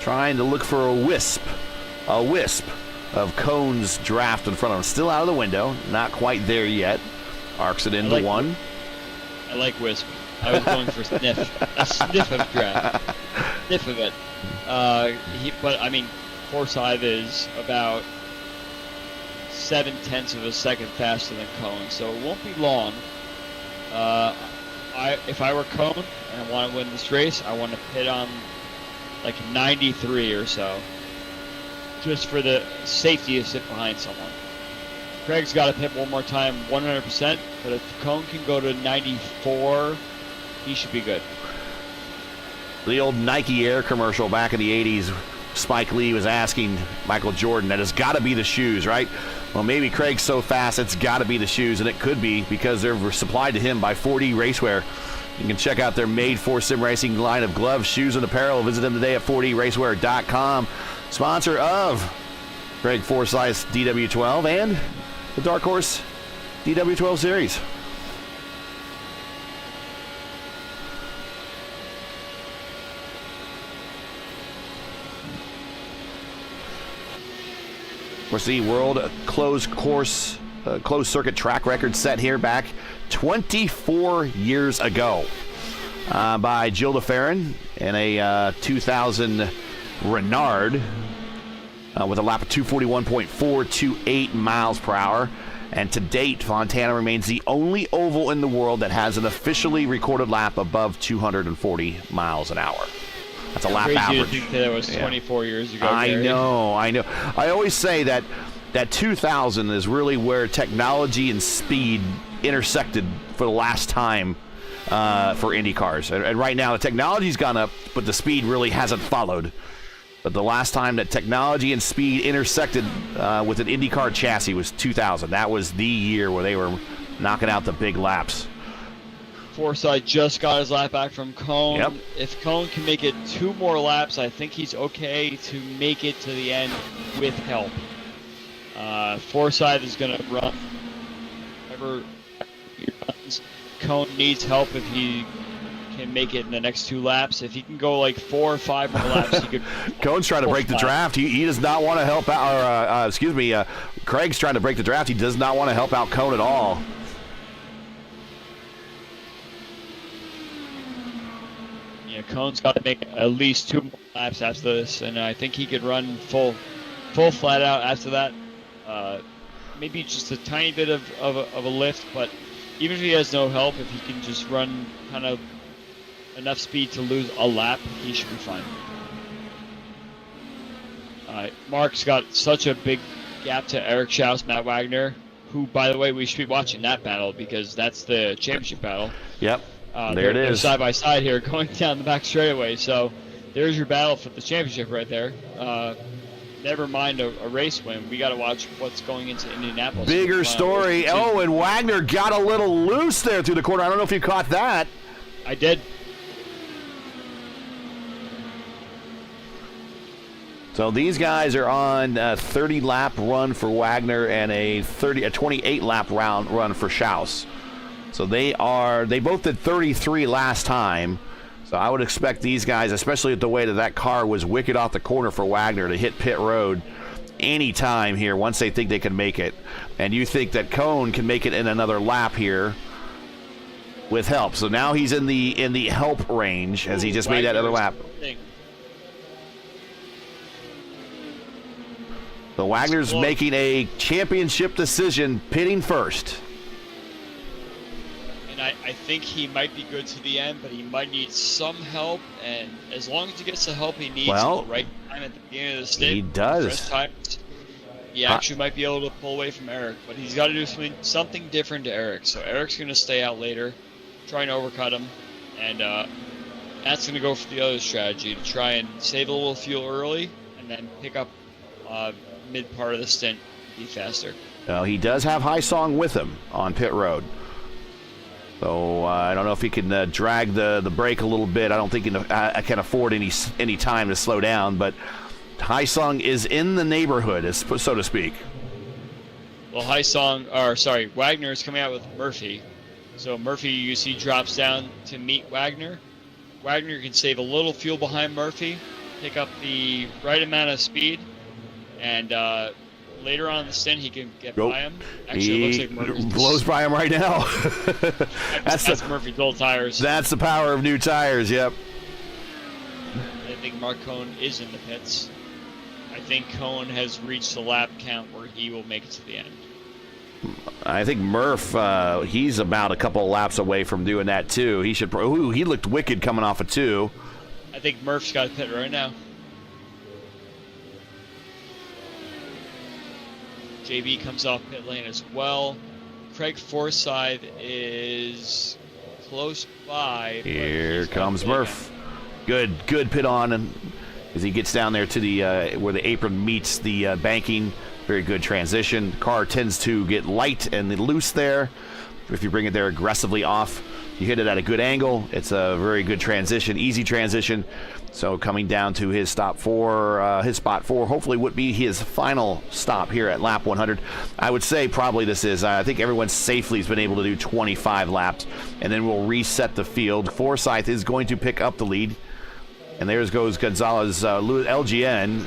Trying to look for a wisp of Cone's draft in front of him. Still out of the window, not quite there yet. Arcs it into 1. I like wisp. I was going for sniff. A sniff of draft. Sniff of it. But I mean, Forsyth is about 0.7 of a second faster than Cone, so it won't be long. If I were Cone and I want to win this race, I want to pit on like 93 or so, just for the safety to sit behind someone. Craig's got to pit one more time, 100%, but if Cone can go to 94, he should be good. The old Nike Air commercial back in the 80s, Spike Lee was asking Michael Jordan, that has got to be the shoes, right? Well, maybe Craig's so fast, it's got to be the shoes, and it could be because they're supplied to him by 4D Racewear. You can check out their made-for-sim racing line of gloves, shoes, and apparel. Visit them today at 4dracewear.com. Sponsor of Craig Forsyth's DW12 and the Dark Horse DW12 series. Of course, the World Closed Course closed circuit track record set here back 24 years ago by Gilles de Ferran in a 2000 Renard with a lap of 241.428 miles per hour. And to date, Fontana remains the only oval in the world that has an officially recorded lap above 240 miles an hour. That's a lap average. To think that was 24 years ago. I Gary. know. I always say that 2000 is really where technology and speed intersected for the last time for Indy cars. And right now, the technology's gone up, but the speed really hasn't followed. But the last time that technology and speed intersected with an IndyCar chassis was 2000. That was the year where they were knocking out the big laps. Forsythe just got his lap back from Cone. Yep. If Cone can make it 2 more laps, I think he's okay to make it to the end with help. Forsythe is going to run whatever he runs. Cone needs help if he can make it in the next 2 laps. If he can go like 4 or 5 more laps, he could. Cone's trying to break the draft. He does not want to help out. Craig's trying to break the draft. He does not want to help out Cone at all. Yeah, Cone's got to make at least 2 more laps after this, and I think he could run full flat out after that. Maybe just a tiny bit of a lift, but even if he has no help, if he can just run kind of enough speed to lose a lap, he should be fine. Mark's got such a big gap to Eric Schaus, Matt Wagner, who, by the way, we should be watching that battle because that's the championship battle. Yep, there it is. They're side by side here going down the back straightaway, so there's your battle for the championship right there. Never mind a race win. We got to watch what's going into Indianapolis. Bigger story. Oh, and Wagner got a little loose there through the corner. I don't know if you caught that. I did. So these guys are on a 30-lap run for Wagner and a 28-lap run for Schaus. So they both did 33 last time. So I would expect these guys, especially with the way that car was wicked off the corner for Wagner, to hit pit road any time here once they think they can make it. And you think that Cone can make it in another lap here with help. So now he's in the help range as he just made that other lap. So Wagner's making a championship decision, pitting first. And I think he might be good to the end, but he might need some help. And as long as he gets the help he needs at the right time at the beginning of the stint, he does. He actually might be able to pull away from Eric, but he's got to do something different to Eric. So Eric's going to stay out later, try and overcut him, and that's going to go for the other strategy, to try and save a little fuel early and then pick up mid part of the stint, be faster. Well, he does have High Song with him on pit road. So I don't know if he can drag the brake a little bit. I don't think I can afford any time to slow down, but High Song is in the neighborhood, so to speak. Well, Wagner is coming out with Murphy. So Murphy, you see, drops down to meet Wagner. Wagner can save a little fuel behind Murphy, pick up the right amount of speed, and later on in the stint, he can get by him. Actually, it looks like Murphy blows by him right now. that's Murphy's old tires. That's the power of new tires, yep. I think Mark Cone is in the pits. I think Cone has reached the lap count where he will make it to the end. I think Murph, he's about a couple of laps away from doing that too. He should. He looked wicked coming off of 2. I think Murph's got a pit right now. JB comes off pit lane as well. Craig Forsythe is close by. Here comes Murph. Good pit on, and as he gets down there to the where the apron meets the banking. Very good transition. Car tends to get light and loose there. If you bring it there aggressively off, you hit it at a good angle. It's a very good transition, easy transition. So coming down to his spot 4, hopefully would be his final stop here at lap 100. I would say probably this is. I think everyone safely has been able to do 25 laps, and then we'll reset the field. Forsythe is going to pick up the lead, and there goes Gonzalez, LGN.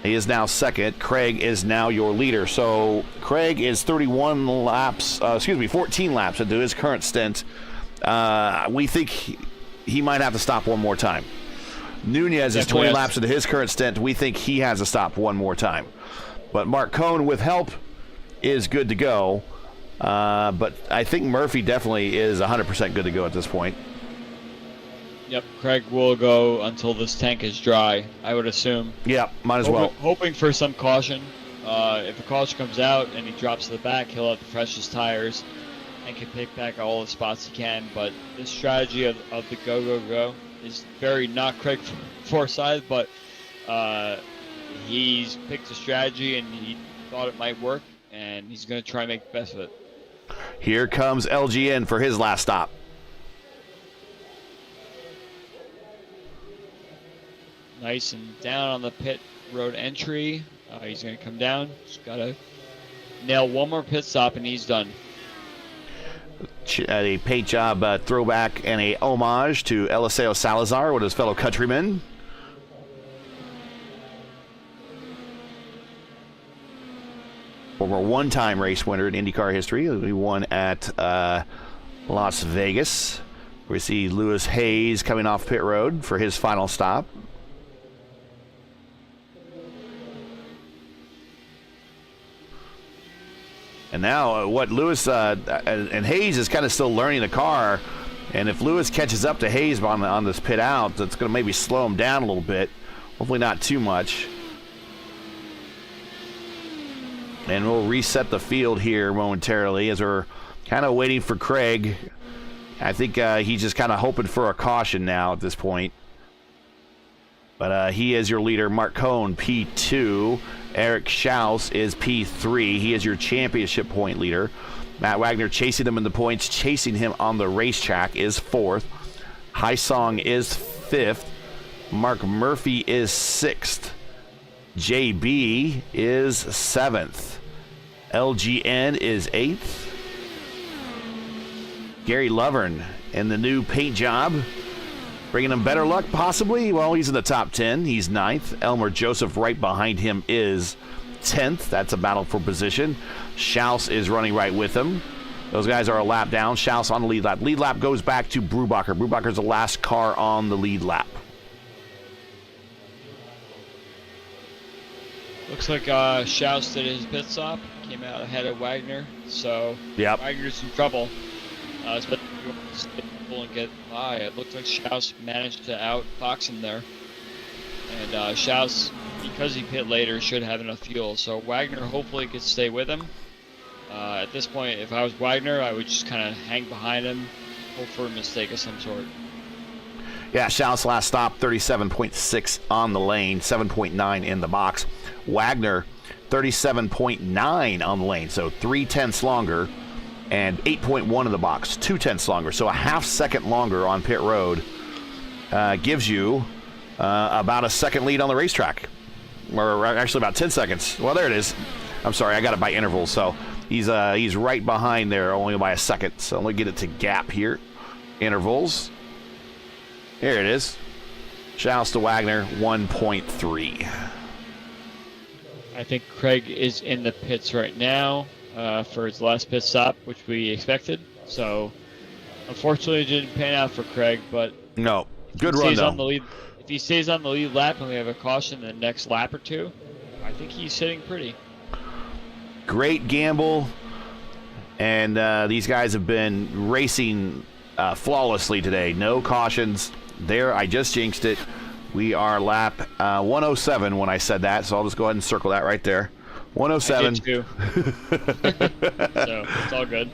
He is now second. Craig is now your leader. So Craig is 14 laps into his current stint. We think he might have to stop one more time. Nunez is 20 laps into his current stint. We think he has to stop one more time. But Mark Cohn, with help, is good to go. But I think Murphy definitely is 100% good to go at this point. Yep, Craig will go until this tank is dry, I would assume. Yeah, might as well. Hoping for some caution. If a caution comes out and he drops to the back, he'll have to fresh his tires and can pick back all the spots he can. But the strategy of the go is very not Craig Forsyth, but he's picked a strategy and he thought it might work, and he's going to try and make the best of it. Here comes LGN for his last stop. Nice and down on the pit road entry. He's going to come down. Just got to nail one more pit stop and he's done. A paint job throwback and a homage to Eliseo Salazar with his fellow countrymen. Former one-time race winner in IndyCar history. He won at Las Vegas. We see Lewis Hayes coming off pit road for his final stop. And now what Lewis and Hayes is kind of still learning the car. And if Lewis catches up to Hayes on this pit out, that's going to maybe slow him down a little bit. Hopefully not too much. And we'll reset the field here momentarily as we're kind of waiting for Craig. I think he's just kind of hoping for a caution now at this point. But he is your leader. Mark Cohn, P2. Eric Schaus is P3. He is your championship point leader. Matt Wagner chasing him in the points, chasing him on the racetrack is 4th. Haisong is 5th. Mark Murphy is 6th. JB is 7th. LGN is 8th. Gary Lovern in the new paint job, bringing him better luck, possibly. Well, he's in the top 10. He's 9th. Elmer Joseph right behind him is 10th. That's a battle for position. Schaus is running right with him. Those guys are a lap down. Schaus on the lead lap. Lead lap goes back to Brubacher. Brubacher's the last car on the lead lap. Looks like Schaus did his pit stop, came out ahead of Wagner, so yep. Wagner's in trouble. But and get by. It looked like Schaus managed to outfox him there. And Schaus, because he pit later, should have enough fuel. So Wagner hopefully could stay with him. At this point, if I was Wagner, I would just kind of hang behind him, hope for a mistake of some sort. Yeah, Schaus last stop, 37.6 on the lane, 7.9 in the box. Wagner, 37.9 on the lane, so 0.3 longer. And 8.1 in the box, 0.2 longer. So a half second longer on pit road gives you about a second lead on the racetrack. Or actually about 10 seconds. Well, there it is. I'm sorry, I got it by intervals. So he's right behind there, only by a second. So let me get it to gap here. Intervals. Here it is. Schaus to Wagner, 1.3. I think Craig is in the pits right now. For his last pit stop, which we expected. So, unfortunately, it didn't pan out for Craig, but no, good run though. If he stays on the lead lap and we have a caution in the next lap or two, I think he's sitting pretty. Great gamble, and these guys have been racing flawlessly today. No cautions there. I just jinxed it. We are lap 107 when I said that, so I'll just go ahead and circle that right there. 107. I did too. So it's all good.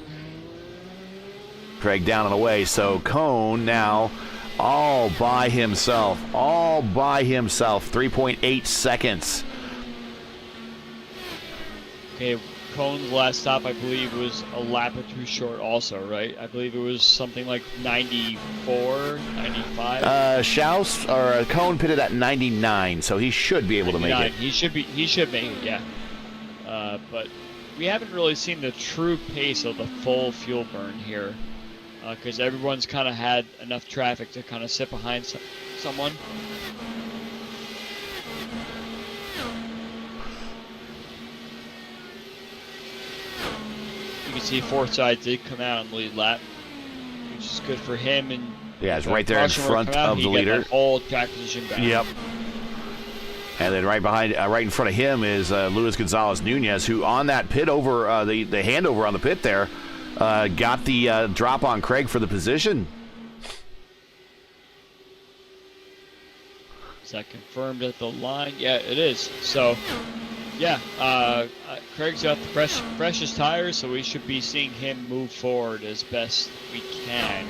Craig down and away. So Cohn now all by himself. 3.8 seconds. Okay, Cohn's last stop, I believe, was a lap or two short also, right? I believe it was something like 94, 95. Schaus or Cohn pitted at 99, so he should be able to make it. He should make it, yeah. But we haven't really seen the true pace of the full fuel burn here, because everyone's kind of had enough traffic to kind of sit behind someone. can see Forsythe did come out on the lead lap, which is good for him. And yeah, it's right there in front of the leader. Whole track position back. Yep. And then right behind, right in front of him is Luis Gonzalez Nunez, who on that pit over, the handover on the pit there, got the drop on Craig for the position. Is that confirmed at the line? Yeah, it is. So, yeah, Craig's got the freshest tires, so we should be seeing him move forward as best we can.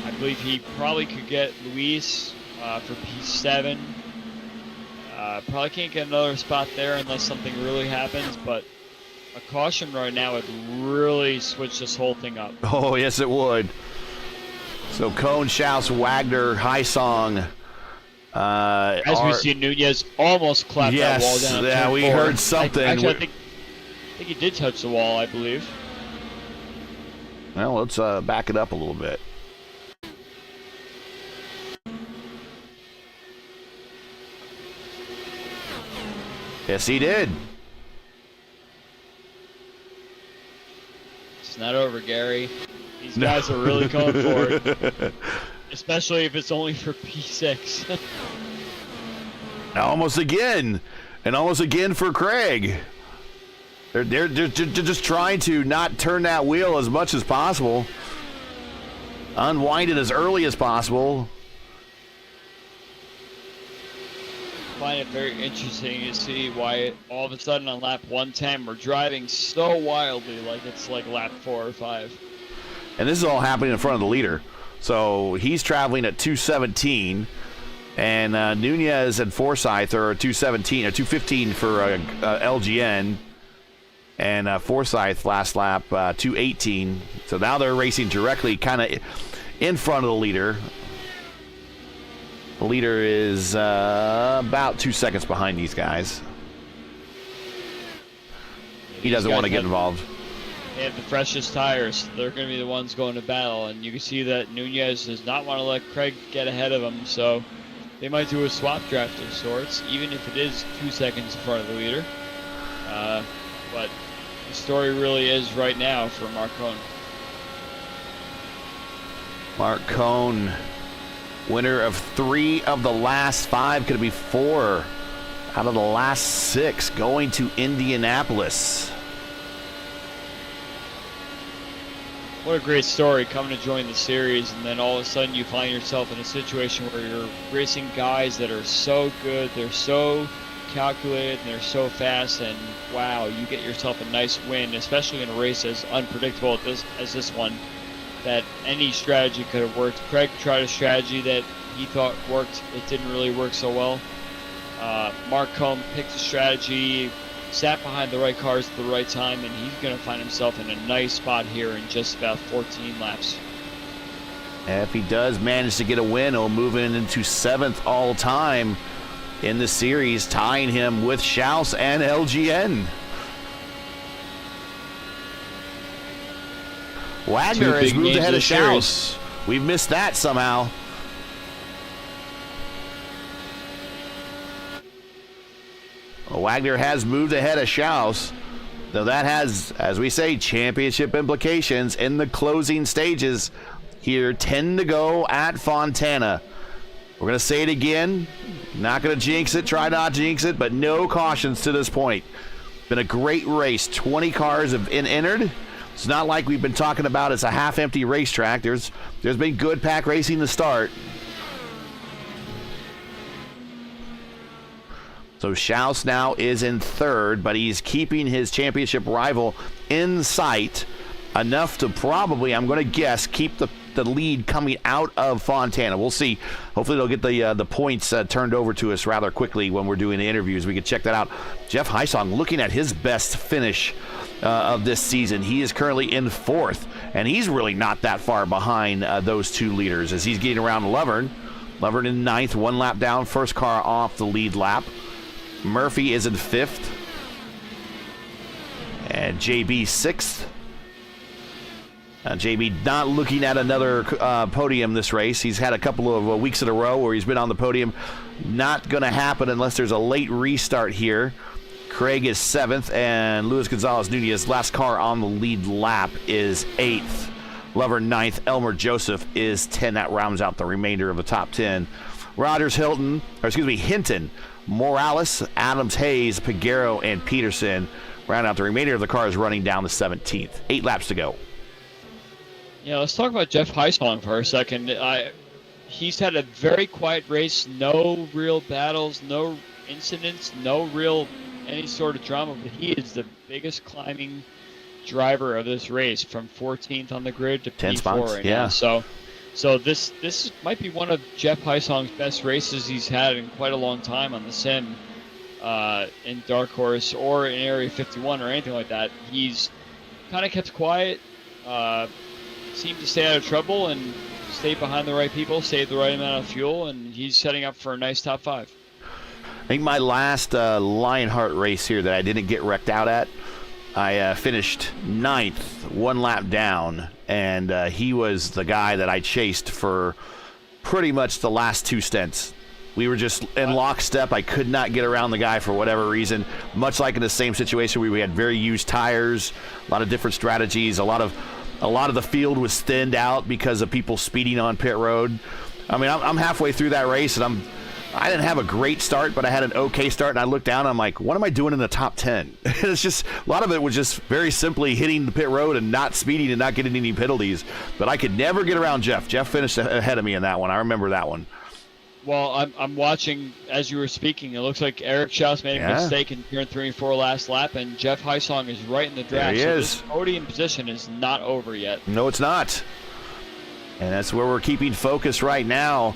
I believe he probably could get Luis for P7. Probably can't get another spot there unless something really happens, but a caution right now would really switch this whole thing up. Oh, yes, it would. So Cohn, Schaus, Wagner, Heisong. As we see, Nunez almost clapped that wall down. Yeah, we heard something. Actually, I think he did touch the wall, I believe. Well, let's back it up a little bit. Yes, he did. It's not over, Gary. These guys are really going for it. Especially if it's only for P6. Almost again. And almost again for Craig. They're just trying to not turn that wheel as much as possible. Unwind it as early as possible. I find it very interesting to see why all of a sudden on lap 110 we're driving so wildly like it's like lap 4 or 5. And this is all happening in front of the leader. So he's traveling at 217, and Nunez and Forsythe are 217 or 215 for LGN, and Forsythe last lap 218. So now they're racing directly kind of in front of the leader. The leader is about 2 seconds behind these guys. He doesn't want to get involved. They have the freshest tires. They're going to be the ones going to battle, and you can see that Nunez does not want to let Craig get ahead of him, so they might do a swap draft of sorts, even if it is 2 seconds in front of the leader. But the story really is right now for Mark Cohn. Mark Cohn, winner of 3 of the last 5, could it be 4 out of the last 6, going to Indianapolis. What a great story, coming to join the series, and then all of a sudden you find yourself in a situation where you're racing guys that are so good, they're so calculated, and they're so fast, and wow, you get yourself a nice win, especially in a race as unpredictable as this one, that any strategy could have worked. Craig tried a strategy that he thought worked. It didn't really work so well. Mark Cohn picked a strategy, sat behind the right cars at the right time, and he's going to find himself in a nice spot here in just about 14 laps. If he does manage to get a win, he'll move into 7th all time in the series, tying him with Schaus and LGN. Wagner has moved ahead of Schaus. We've missed that somehow. Wagner has moved ahead of Schaus, though that has, as we say, championship implications in the closing stages. Here, 10 to go at Fontana. We're going to say it again. Not going to jinx it, try not to jinx it, but no cautions to this point. Been a great race. 20 cars have been entered. It's not like we've been talking about it's a half-empty racetrack. There's been good pack racing to start. So Schaus now is in 3rd, but he's keeping his championship rival in sight enough to probably, I'm going to guess, keep the lead coming out of Fontana. We'll see. Hopefully they'll get the points turned over to us rather quickly when we're doing the interviews. We can check that out. Jeff Heisong looking at his best finish of this season. He is currently in 4th, and he's really not that far behind those 2 leaders as he's getting around Lovern. Lovern in 9th, 1 lap down, first car off the lead lap. Murphy is in 5th. And JB 6th. JB not looking at another podium this race. He's had a couple of weeks in a row where he's been on the podium. Not going to happen unless there's a late restart here. Craig is 7th, and Luis Gonzalez Nunez, last car on the lead lap, is 8th. Lover 9th. Elmer Joseph is 10. That rounds out the remainder of the top 10. Hinton, Morales, Adams, Hayes, Peguero, and Peterson round out the remainder of the cars running down to 17th. 8 laps to go. Yeah, let's talk about Jeff Heisong for a second. He's had a very quiet race, no real battles, no incidents, no real any sort of drama, but he is the biggest climbing driver of this race, from 14th on the grid to 10 P4 spots, right yeah. now. So this might be one of Jeff Heisong's best races he's had in quite a long time on the sim, in Dark Horse or in Area 51 or anything like that. He's kind of kept quiet, seemed to stay out of trouble and stay behind the right people, save the right amount of fuel, and he's setting up for a nice top 5. I think my last Lionheart race here that I didn't get wrecked out at, I finished 9th, 1 lap down, and he was the guy that I chased for pretty much the last 2 stints. We were just in lockstep. I could not get around the guy for whatever reason, much like in the same situation where we had very used tires, a lot of different strategies, a lot of the field was thinned out because of people speeding on pit road. I mean, I'm halfway through that race, and I didn't have a great start, but I had an okay start, and I looked down, and I'm like, what am I doing in the top 10? It's just, a lot of it was just very simply hitting the pit road and not speeding and not getting any penalties. But I could never get around Jeff. Jeff finished ahead of me in that one. I remember that one. Well, I'm watching as you were speaking. It looks like Eric Schaus made a mistake in turn 3 and 4 last lap, and Jeff Heisong is right in the draft. There he is. This podium position is not over yet. No, it's not. And that's where we're keeping focus right now.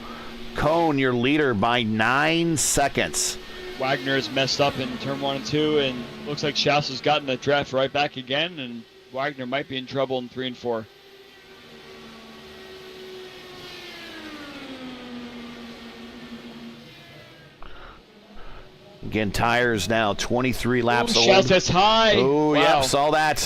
Cone, your leader, by 9 seconds. Wagner has messed up in turn 1 and 2, and looks like Schaus has gotten the draft right back again, and Wagner might be in trouble in 3 and 4. Again, tires now 23 laps old. Schaus, that's high. Oh, wow. Yep, saw that.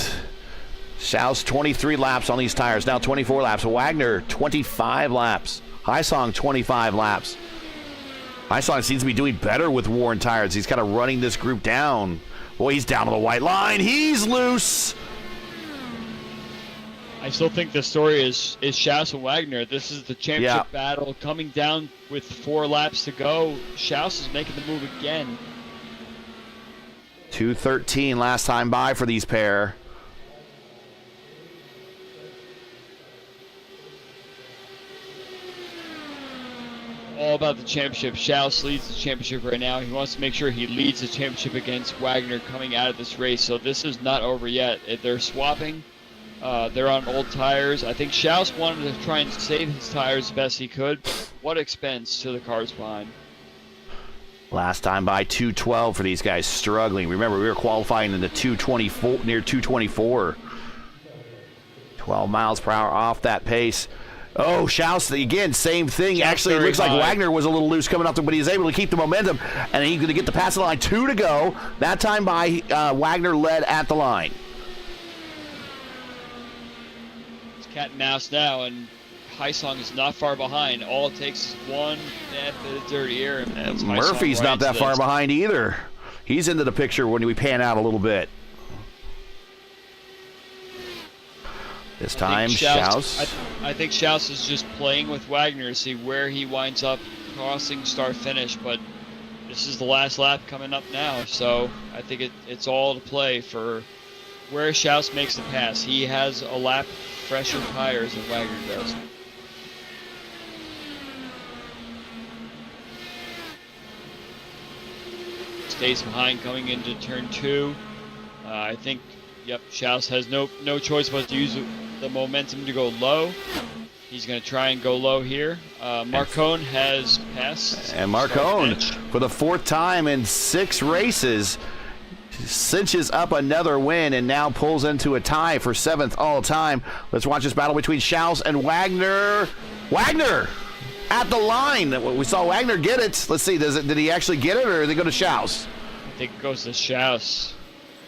Schaus 23 laps on these tires, now 24 laps. Wagner 25 laps. Heisong 25 laps. Heisong seems to be doing better with worn tires. He's kind of running this group down. Boy, he's down to the white line. He's loose. I still think the story is Schaus and Wagner. This is the championship battle coming down with 4 laps to go. Schaus is making the move again. 2:13 last time by for these pair. All about the championship. Schaus leads the championship right now. He wants to make sure he leads the championship against Wagner coming out of this race. So this is not over yet. They're swapping. They're on old tires. I think Schaus wanted to try and save his tires as best he could. But what expense to the cars behind? Last time by 2:12 for these guys, struggling. Remember, we were qualifying in the 2:24, near 2:24. 12 miles per hour off that pace. Oh, Schaus, again, same thing. Actually, it looks like Wagner was a little loose coming up, but he was able to keep the momentum, and he's going to get the pass line. 2 to go. That time by Wagner led at the line. It's cat and mouse now, and Heisong is not far behind. All it takes is one bit of dirty air. And Murphy's not that far behind either. He's into the picture when we pan out a little bit. This time, Schaus. I think Schaus is just playing with Wagner to see where he winds up crossing start finish, but this is the last lap coming up now, so I think it's all to play for where Schaus makes the pass. He has a lap fresher tires than Wagner does. Stays behind coming into turn 2. I think, Schaus has no choice but to use the momentum to go low. He's going to try and go low here. Marcone has passed. And Marcone, for the 4th time in 6 races, cinches up another win and now pulls into a tie for 7th all time. Let's watch this battle between Schaus and Wagner. Wagner at the line. We saw Wagner get it. Let's see, did he actually get it, or did it go to Schaus? I think it goes to Schaus.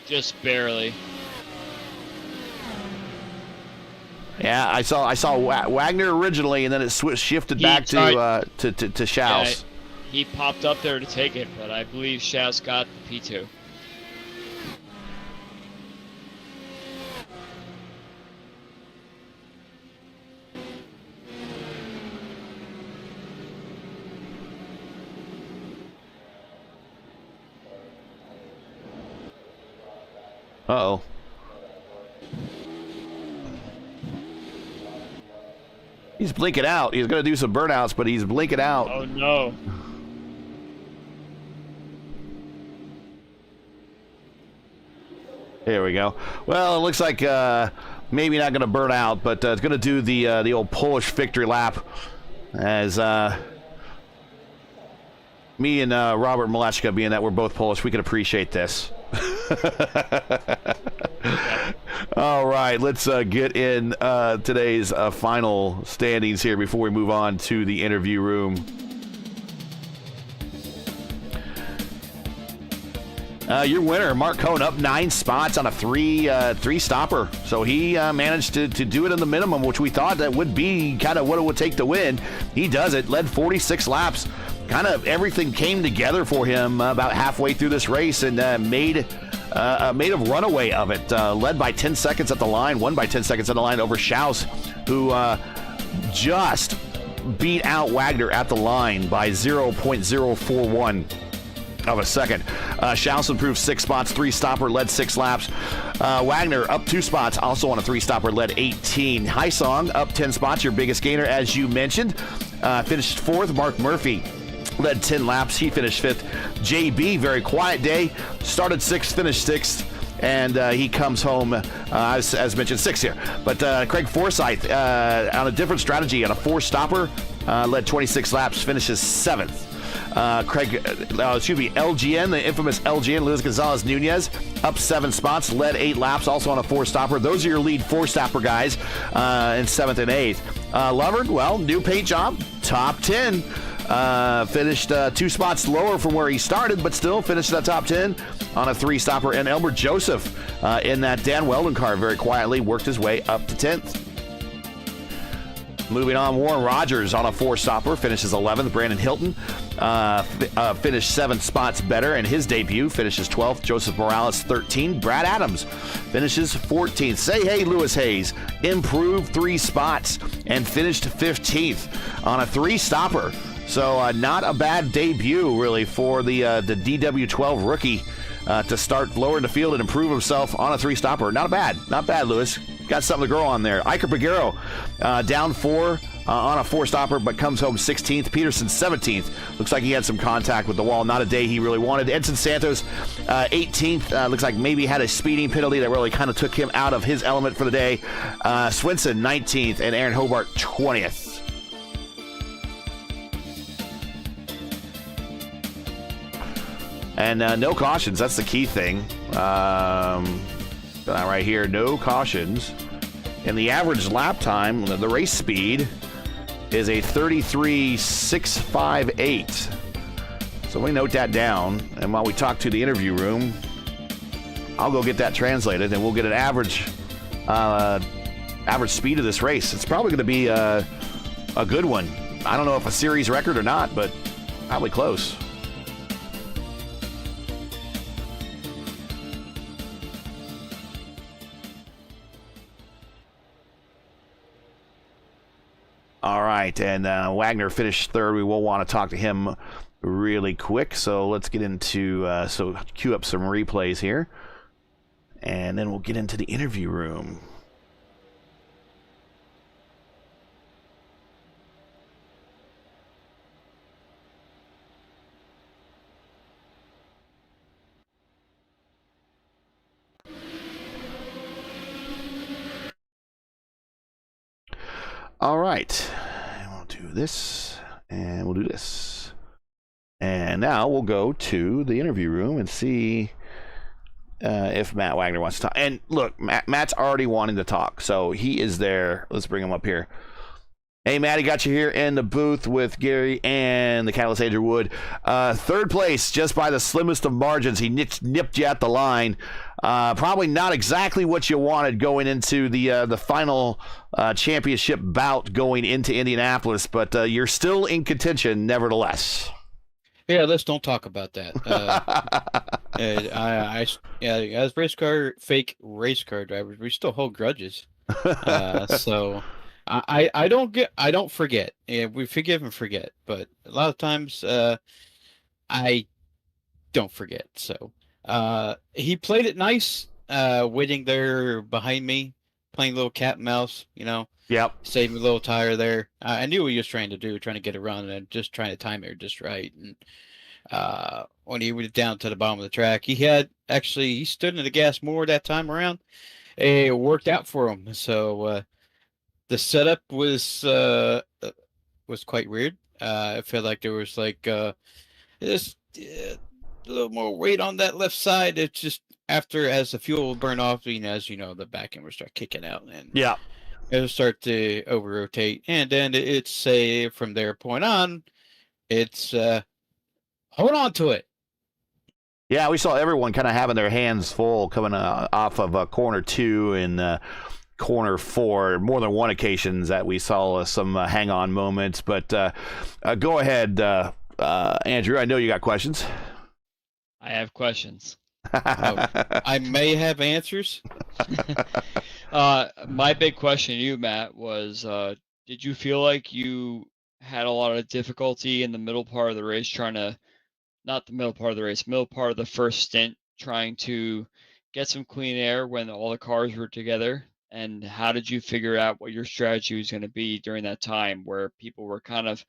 Just barely. Yeah, I saw Wagner originally, and then it shifted back to Schaus. Yeah, he popped up there to take it, but I believe Schaus got the P2. Uh-oh. He's blinking out. He's going to do some burnouts, but he's blinking out. Oh, no. There we go. Well, it looks like maybe not going to burn out, but it's going to do the old Polish victory lap as me and Robert Malachka, being that we're both Polish, we can appreciate this. All right, let's get in today's final standings here before we move on to the interview room. Your winner, Mark Cohn, up 9 spots on a three stopper. So he managed to do it in the minimum, which we thought that would be kind of what it would take to win. He does it, led 46 laps. Kind of everything came together for him about halfway through this race and made a runaway of it. Led by 10 seconds at the line, won by 10 seconds at the line over Schaus, who just beat out Wagner at the line by 0.041 of a second. Schaus improved 6 spots, 3-stopper, led 6 laps. Wagner up 2 spots, also on a 3-stopper, led 18. Haisong up 10 spots, your biggest gainer, as you mentioned. Finished 4th. Mark Murphy led 10 laps. He finished 5th. JB, very quiet day. Started 6th, finished 6th. And he comes home, as mentioned, 6th here. But Craig Forsyth, on a different strategy, on a 4-stopper, led 26 laps, finishes 7th. LGN, the infamous LGN, Luis Gonzalez Nunez, up 7 spots, led 8 laps, also on a 4-stopper. Those are your lead 4-stopper guys in 7th and 8th. Lovard, well, new paint job, top 10. Finished 2 spots lower from where he started, but still finished that top 10 on a 3-stopper. And Elbert Joseph in that Dan Weldon car very quietly worked his way up to 10th. Moving on, Warren Rogers on a 4-stopper finishes 11th. Brandon Hilton finished 7 spots better in his debut, finishes 12th. Joseph Morales 13th. Brad Adams finishes 14th. Say hey, Lewis Hayes improved 3 spots and finished 15th on a 3-stopper. So not a bad debut really for the DW12 rookie to start lower in the field and improve himself on a 3-stopper. Not bad, Lewis. Got something to grow on there. Iker Peguero down 4 on a 4-stopper, but comes home 16th. Peterson 17th. Looks like he had some contact with the wall. Not a day he really wanted. Edson Santos 18th. Looks like maybe had a speeding penalty that really kind of took him out of his element for the day. Swinson 19th and Aaron Hobart 20th. And no cautions. That's the key thing. Right here, no cautions. And the average lap time, the race speed, is a 33.658. So we note that down. And while we talk to the interview room, I'll go get that translated, and we'll get an average speed of this race. It's probably going to be a good one. I don't know if a series record or not, but probably close. All right, and Wagner finished 3rd. We will want to talk to him really quick, so let's get into, so cue up some replays here, and then we'll get into the interview room. All right, we'll do this, and we'll do this. And now we'll go to the interview room and see if Matt Wagner wants to talk. And look, Matt's already wanting to talk, so he is there. Let's bring him up here. Hey, Matty, got you here in the booth with Gary and the Catalyst Andrew Wood. 3rd place, just by the slimmest of margins. He nipped you at the line. Probably not exactly what you wanted going into the final championship bout going into Indianapolis, but you're still in contention nevertheless. Yeah, let's don't talk about that. As fake race car drivers, we still hold grudges. So I don't forget. Yeah, we forgive and forget, but a lot of times I don't forget. So he played it nice. waiting there behind me, playing little cat and mouse, Yep. saving a little tire there. I knew what he was trying to do, trying to get around and just trying to time it just right. And when he went down to the bottom of the track, he stood in the gas more that time around. It worked out for him. So the setup was quite weird. I felt like there was just a little more weight on that left side. It's just as the fuel burned off, as you know, the back end will start kicking out and Yeah. it'll start to over rotate, and then it's from there point on, it's hold on to it. Yeah, we saw everyone kind of having their hands full coming off of corner 2 and corner 4. More than one occasions that we saw some hang-on moments. But go ahead, Andrew. I know you got questions. I have questions. I may have answers. My big question to you, Matt, was did you feel like you had a lot of difficulty in the middle part of the race not the middle part of the race, middle part of the first stint, trying to get some clean air when all the cars were together? And how did you figure out what your strategy was going to be during that time where people were kind of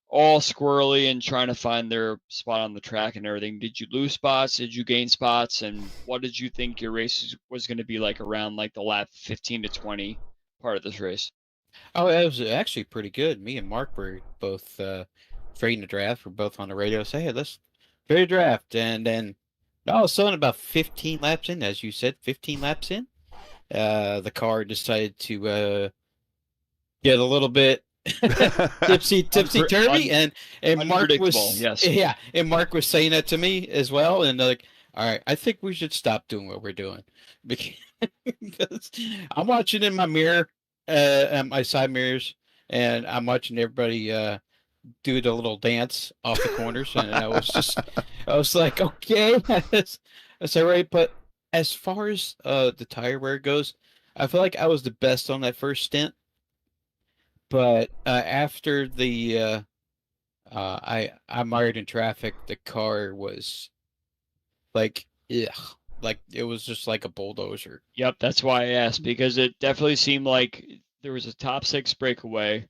all squirrely and trying to find their spot on the track and everything? Did you lose spots? Did you gain spots? And what did you think your race was going to be like around the lap 15 to 20 part of this race? Oh, it was actually pretty good. Me and Mark were both fading the draft. We're both on the radio. Say, hey, let's fade a draft. And then all of a sudden, about 15 laps in, as you said, 15 laps in, the car decided to get a little bit tipsy turvy, and Mark was and Mark was saying that to me as well, and all right, I think we should stop doing what we're doing because I'm watching in my mirror, my side mirrors, and I'm watching everybody do the little dance off the corners, and I was like, okay, that's all right. But as far as the tire wear goes, I feel like I was the best on that first stint. But after the I mired in traffic, the car was like it was just like a bulldozer. Yep, that's why I asked, because it definitely seemed like there was a top 6 breakaway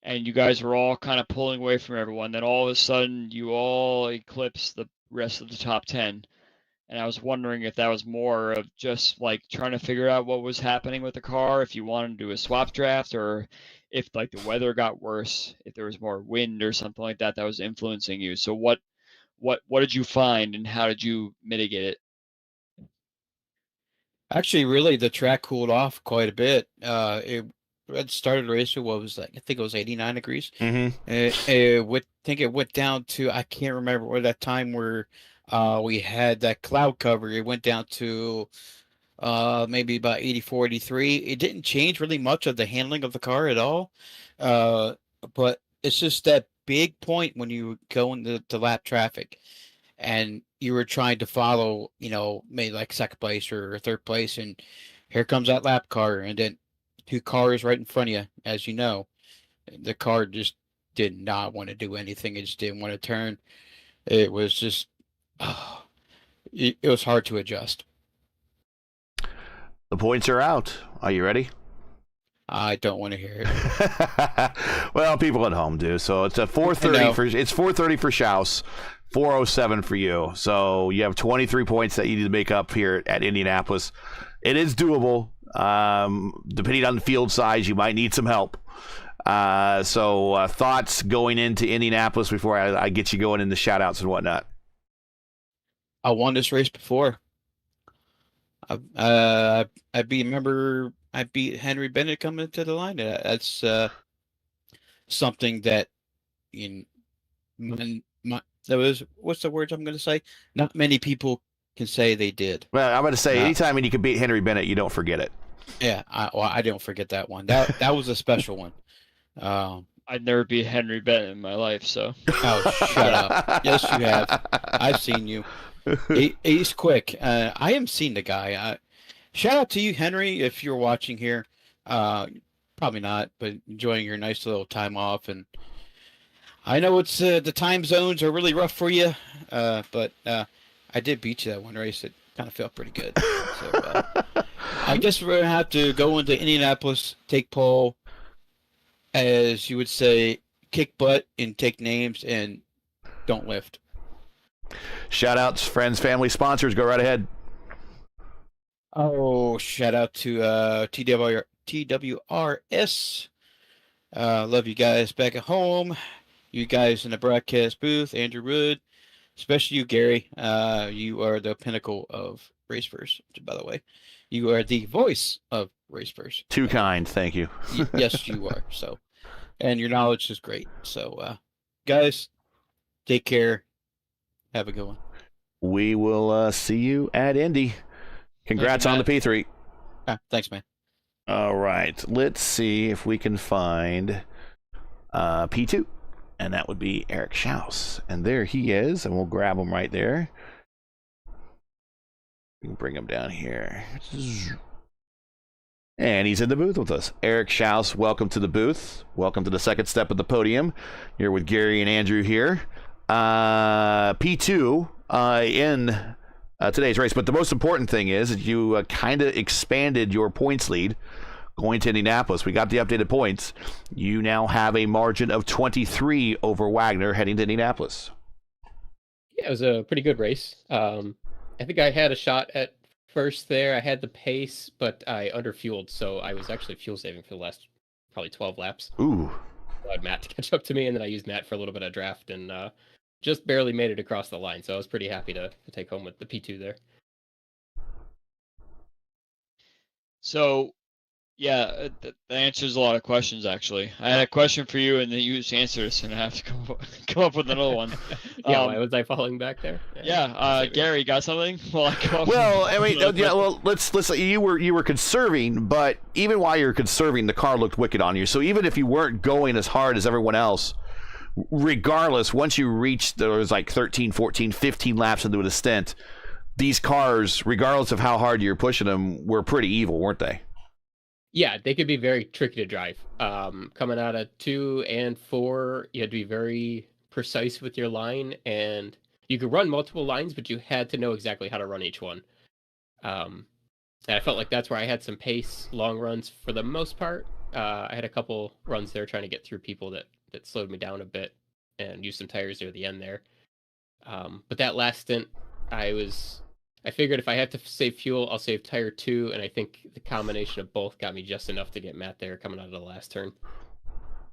and you guys were all kind of pulling away from everyone. Then all of a sudden you all eclipsed the rest of the top 10. And I was wondering if that was more of just trying to figure out what was happening with the car, if you wanted to do a swap draft, or if the weather got worse, if there was more wind or something like that was influencing you. So what did you find and how did you mitigate it? Actually, really, the track cooled off quite a bit. It started racing. What was that? I think it was 89 degrees. Mm-hmm. Think it went down to, I can't remember what that time where we had that cloud cover. It went down to maybe about 84, 83. It didn't change really much of the handling of the car at all. But it's just that big point when you go into the lap traffic and you were trying to follow, maybe like second place or third place, and here comes that lap car, and then 2 cars right in front of you, as you know. The car just did not want to do anything. It just didn't want to turn. It was just, it was hard to adjust. The points are out. Are you ready? I don't want to hear it. Well, people at home do. So it's a 430 it's 430 for Schaus, 407 for you. So you have 23 points that you need to make up here at Indianapolis. It is doable. Depending on the field size, you might need some help. So thoughts going into Indianapolis before I get you going in the shout-outs and whatnot? I won this race before. I beat Henry Bennett coming into the line. That's something that that was, what's the words I'm going to say? Not many people can say they did. Well, I'm going to say anytime when you can beat Henry Bennett, you don't forget it. Yeah, I don't forget that one. That was a special one. I'd never beat Henry Bennett in my life, so. Oh, shut up. Yes, you have. I've seen you. He's quick. I am seeing the guy. Shout out to you, Henry, if you're watching here. Probably not, but enjoying your nice little time off. And I know it's the time zones are really rough for you, but I did beat you that one race. kind of felt pretty good. So I guess we're gonna have to go into Indianapolis, take pole, as you would say, kick butt and take names and don't lift. Shout outs, friends, family, sponsors. Go right ahead. Oh, shout out to TWRS. Love you guys back at home. You guys in the broadcast booth, Andrew Wood, especially you, Gary. You are the pinnacle of Raceverse, by the way. You are the voice of Raceverse. Too kind. Thank you. Yes, you are. So, and your knowledge is great. So, guys, take care. Have a good one. We will see you at Indy. Congrats on the P3. Thanks, man. All right. Let's see if we can find P2. And that would be Eric Schaus. And there he is. And we'll grab him right there. We can bring him down here. And he's in the booth with us. Eric Schaus, welcome to the booth. Welcome to the second step of the podium. You're with Gary and Andrew here. P2 in today's race. But the most important thing is that you kind of expanded your points lead going to Indianapolis. We got the updated points. You now have a margin of 23 over Wagner heading to Indianapolis. Yeah, it was a pretty good race. I think I had a shot at first there. I had the pace, but I underfueled, so I was actually fuel saving for the last probably 12 laps. Ooh. I had Matt to catch up to me, and then I used Matt for a little bit of draft, and just barely made it across the line. So I was pretty happy to take home with the P2 there. So, yeah, that answers a lot of questions, actually. I had a question for you, and then you just answered us, and I have to come up with another one. Yeah, why was I falling back there? Yeah, Gary, got something? Well, I mean, yeah. Well, let's. You were conserving, but even while you're conserving, the car looked wicked on you. So even if you weren't going as hard as everyone else, regardless, once you reached, there was like 13, 14, 15 laps into the stint, these cars, regardless of how hard you're pushing them, were pretty evil, weren't they? Yeah, they could be very tricky to drive. Coming out of 2 and 4, you had to be very precise with your line, and you could run multiple lines, but you had to know exactly how to run each one. And I felt like that's where I had some pace, long runs for the most part. I had a couple runs there trying to get through people that slowed me down a bit and used some tires near the end there. But that last stint, I figured if I have to save fuel, I'll save tire 2, and I think the combination of both got me just enough to get Matt there coming out of the last turn.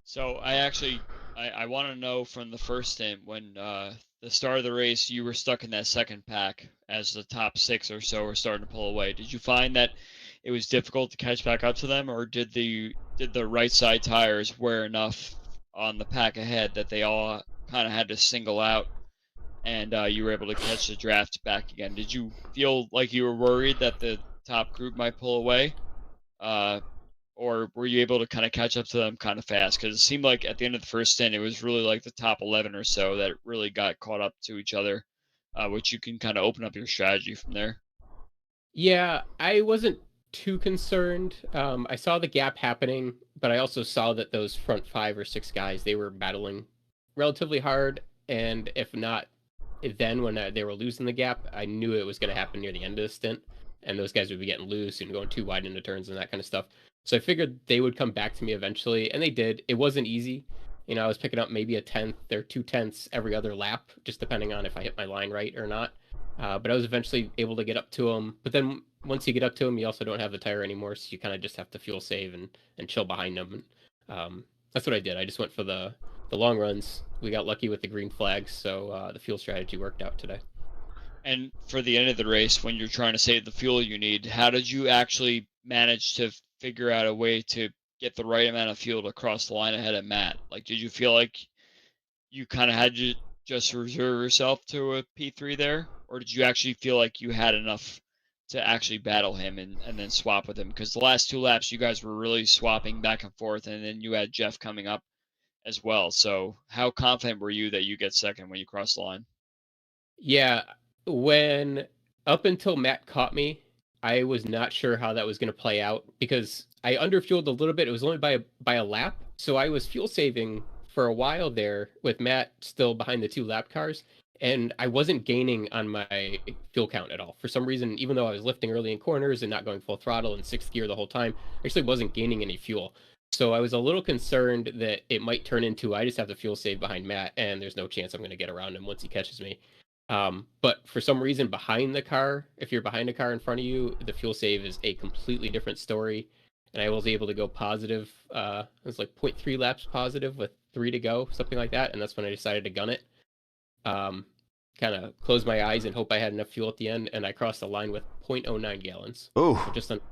So I want to know from the first stint, when the start of the race, you were stuck in that second pack as the top 6 or so were starting to pull away. Did you find that it was difficult to catch back up to them, or did the right side tires wear enough on the pack ahead that they all kind of had to single out, and you were able to catch the draft back again? Did you feel like you were worried that the top group might pull away? Or were you able to kind of catch up to them kind of fast? Because it seemed like at the end of the first stint, it was really like the top 11 or so that really got caught up to each other, which you can kind of open up your strategy from there. Yeah, I wasn't too concerned. I saw the gap happening, but I also saw that those front 5 or 6 guys, they were battling relatively hard, and if not then when they were losing the gap, I knew it was going to happen near the end of the stint, and those guys would be getting loose and going too wide into turns and that kind of stuff. So I figured they would come back to me eventually, and they did. It wasn't easy. You know, I was picking up maybe a 10th or 2/10 every other lap, just depending on if I hit my line right or not. But I was eventually able to get up to them. But then once you get up to them, you also don't have the tire anymore, so you kind of just have to fuel save and chill behind them. And, that's what I did. I just went for the long runs. We got lucky with the green flags, so the fuel strategy worked out today. And for the end of the race, when you're trying to save the fuel you need, how did you actually manage to figure out a way to get the right amount of fuel to cross the line ahead of Matt? Like, did you feel like you kind of had to just reserve yourself to a P3 there? Or did you actually feel like you had enough to actually battle him and then swap with him? Because the last 2 laps, you guys were really swapping back and forth, and then you had Jeff coming up as well. So how confident were you that you get second when you cross the line? Yeah, when up until Matt caught me, I was not sure how that was going to play out because I underfueled a little bit. It was only by a lap, so I was fuel saving for a while there with Matt still behind the 2 lap cars, and I wasn't gaining on my fuel count at all. For some reason, even though I was lifting early in corners and not going full throttle in sixth gear the whole time, I actually wasn't gaining any fuel. So I was a little concerned that it might turn into I just have the fuel save behind Matt, and there's no chance I'm going to get around him once he catches me. But for some reason, behind the car, if you're behind a car in front of you, the fuel save is a completely different story. And I was able to go positive. It was like 0.3 laps positive with 3 to go, something like that. And that's when I decided to gun it. Kind of close my eyes and hope I had enough fuel at the end. And I crossed the line with 0.09 gallons. Ooh. So just Did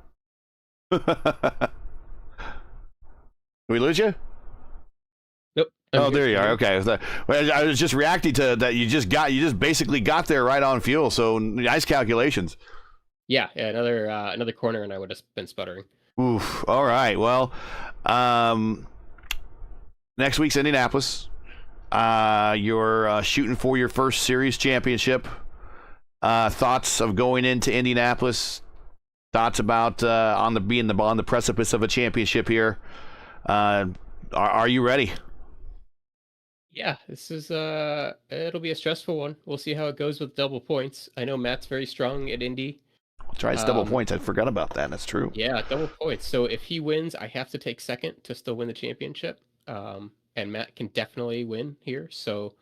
we lose you? Nope. Oh, there you are. Okay. I was just reacting to that. You just basically got there right on fuel. So nice calculations. Yeah. Another corner, and I would have been sputtering. Oof. All right. Well, next week's Indianapolis. You're shooting for your first series championship. Thoughts of going into Indianapolis? Thoughts about on the precipice of a championship here? Are you ready? Yeah, this is it'll be a stressful one. We'll see how it goes with double points. I know Matt's very strong at Indy. That's right, it's double points. I forgot about that. That's true. Yeah, double points. So if he wins, I have to take second to still win the championship. And Matt can definitely win here. So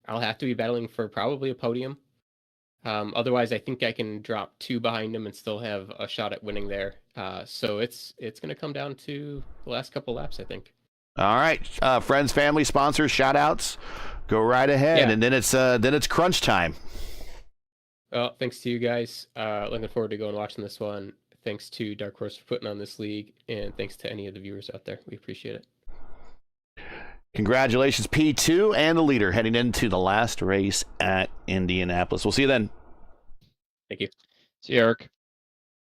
I'll have to be battling for probably a podium. Otherwise, I think I can drop 2 behind him and still have a shot at winning there. So it's going to come down to the last couple laps, I think. All right, friends, family, sponsors, shout outs. Go right ahead, Yeah. And then it's crunch time. Well, thanks to you guys. Looking forward to going watching this one. Thanks to Dark Horse for putting on this league, and thanks to any of the viewers out there. We appreciate it. Congratulations, P2 and the leader heading into the last race at Indianapolis. We'll see you then. Thank you. See you, Eric.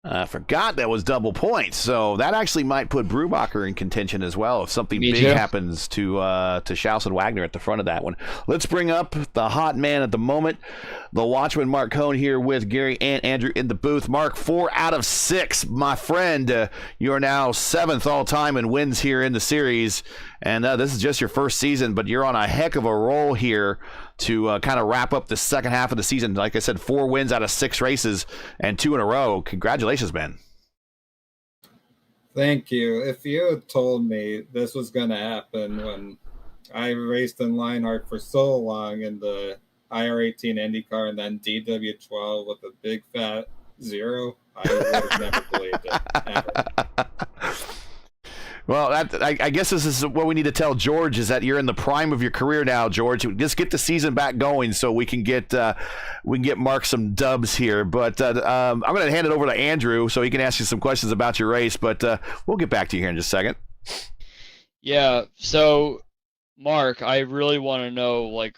I forgot that was double points, so that actually might put Brubacher in contention as well if something Me big too. happens to Schaus and Wagner at the front of that one. Let's bring up the hot man at the moment, the Watchman Mark Cohn here with Gary and Andrew in the booth. Mark, 4 out of 6, my friend. You are now 7th all time in wins here in the series, and this is just your first season, but you're on a heck of a roll here to kind of wrap up the second half of the season. Like I said, 4 wins out of 6 races and 2 in a row. Congratulations, man. Thank you. If you had told me this was going to happen when I raced in Lionheart for so long in the IR18 IndyCar and then DW12 with a big fat 0, I would have never believed it. Ever. Well, I guess this is what we need to tell George, is that you're in the prime of your career now, George. Just get the season back going so we can get Mark some dubs here. But I'm going to hand it over to Andrew so he can ask you some questions about your race. But we'll get back to you here in just a second. Yeah, so Mark, I really want to know, like,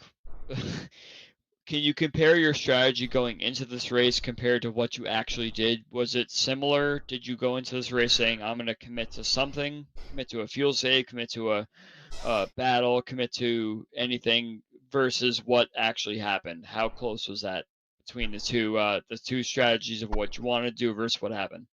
can you compare your strategy going into this race compared to what you actually did? Was it similar? Did you go into this race saying, I'm going to commit to something, commit to a fuel save, commit to a battle, commit to anything, versus what actually happened? How close was that between the two strategies of what you want to do versus what happened?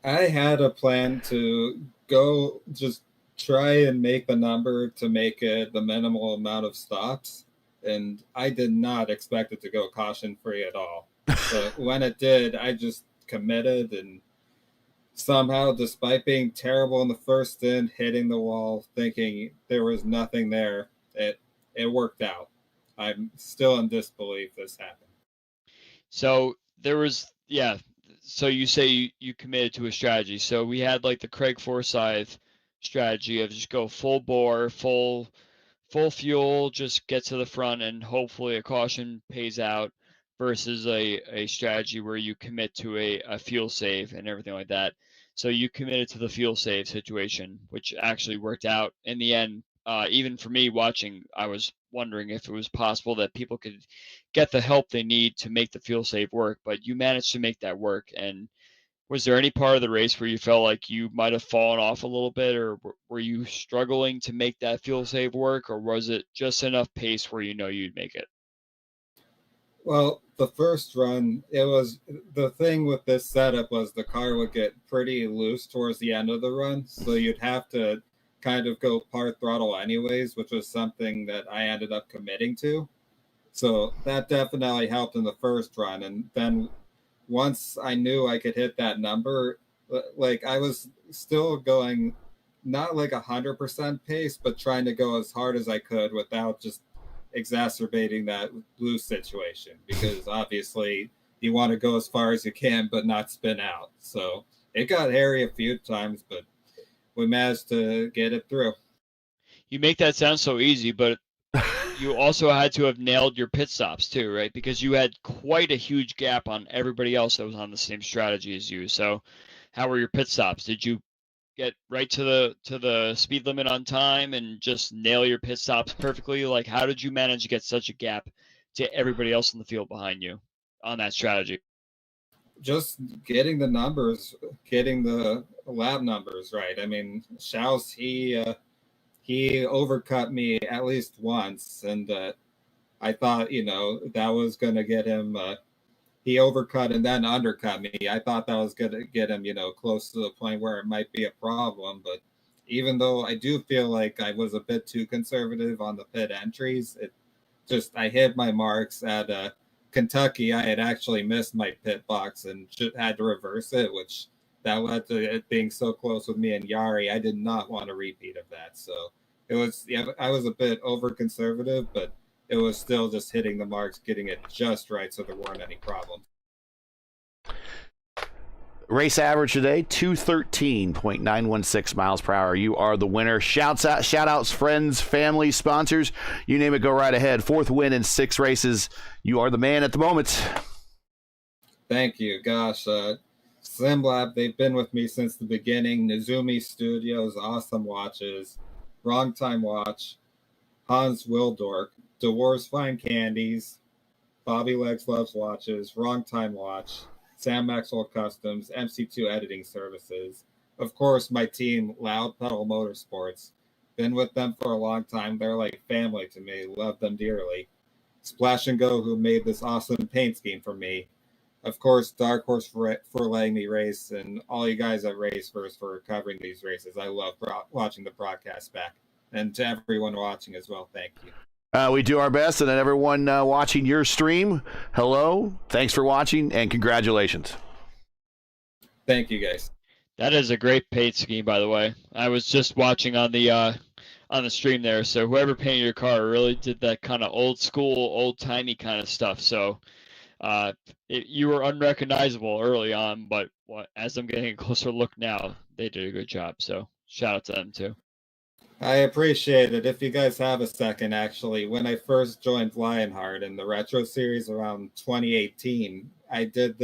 I had a plan to go just try and make the number to make it the minimal amount of stops. And I did not expect it to go caution-free at all. But when it did, I just committed, and somehow, despite being terrible in the first stint, hitting the wall, thinking there was nothing there, it worked out. I'm still in disbelief this happened. So there was, yeah. So you say you committed to a strategy. So we had like the Craig Forsyth strategy of just go full bore, full fuel, just get to the front, and hopefully a caution pays out, versus a strategy where you commit to a fuel save and everything like that. So you committed to the fuel save situation, which actually worked out in the end. Even for me watching, I was wondering if it was possible that people could get the help they need to make the fuel save work, but you managed to make that work. And was there any part of the race where you felt like you might have fallen off a little bit, or were you struggling to make that fuel save work, or was it just enough pace where you know you'd make it? Well, the first run, it was the thing with this setup was the car would get pretty loose towards the end of the run, so you'd have to kind of go part throttle anyways, which was something that I ended up committing to. So that definitely helped in the first run. And then once I knew I could hit that number, like I was still going not like 100% pace, but trying to go as hard as I could without just exacerbating that blue situation, because obviously you want to go as far as you can, but not spin out. So it got hairy a few times, but we managed to get it through. You make that sound so easy, but you also had to have nailed your pit stops too, right? Because you had quite a huge gap on everybody else that was on the same strategy as you. So how were your pit stops? Did you get right to the speed limit on time and just nail your pit stops perfectly? Like, how did you manage to get such a gap to everybody else in the field behind you on that strategy? Just getting the numbers, getting the lap numbers right. I mean, Schaus, he overcut me at least once, and I thought, that was going to get him. He overcut and then undercut me. I thought that was going to get him, close to the point where it might be a problem. But even though I do feel like I was a bit too conservative on the pit entries, I hit my marks at Kentucky. I had actually missed my pit box and had to reverse it, which that led to it being so close with me and Yari. I did not want a repeat of that. So I was a bit over conservative, but it was still just hitting the marks, getting it just right, so there weren't any problems. Race average today, 213.916 miles per hour. You are the winner. Shout outs, friends, family, sponsors, you name it, go right ahead. Fourth win in 6 races. You are the man at the moment. Thank you. Gosh, SimLab, they've been with me since the beginning. Nizumi Studios, awesome watches. Wrong Time Watch, Hans Wildork, DeWar's Fine Candies, Bobby Legs Loves Watches, Wrong Time Watch, Sam Maxwell Customs, MC2 Editing Services. Of course, my team, Loud Pedal Motorsports. Been with them for a long time. They're like family to me. Love them dearly. Splash and Go, who made this awesome paint scheme for me. Of course, Dark Horse for letting me race, and all you guys at Racewear for covering these races. I love watching the broadcast back. And to everyone watching as well, thank you. We do our best, and everyone watching your stream, hello, thanks for watching, and congratulations. Thank you, guys. That is a great paint scheme, by the way. I was just watching on the stream there, so whoever painted your car really did that kind of old school, old timey kind of stuff. So you were unrecognizable early on, but as I'm getting a closer look now, they did a good job. So shout out to them too. I appreciate it. If you guys have a second, actually, when I first joined Lionheart in the Retro Series around 2018, I had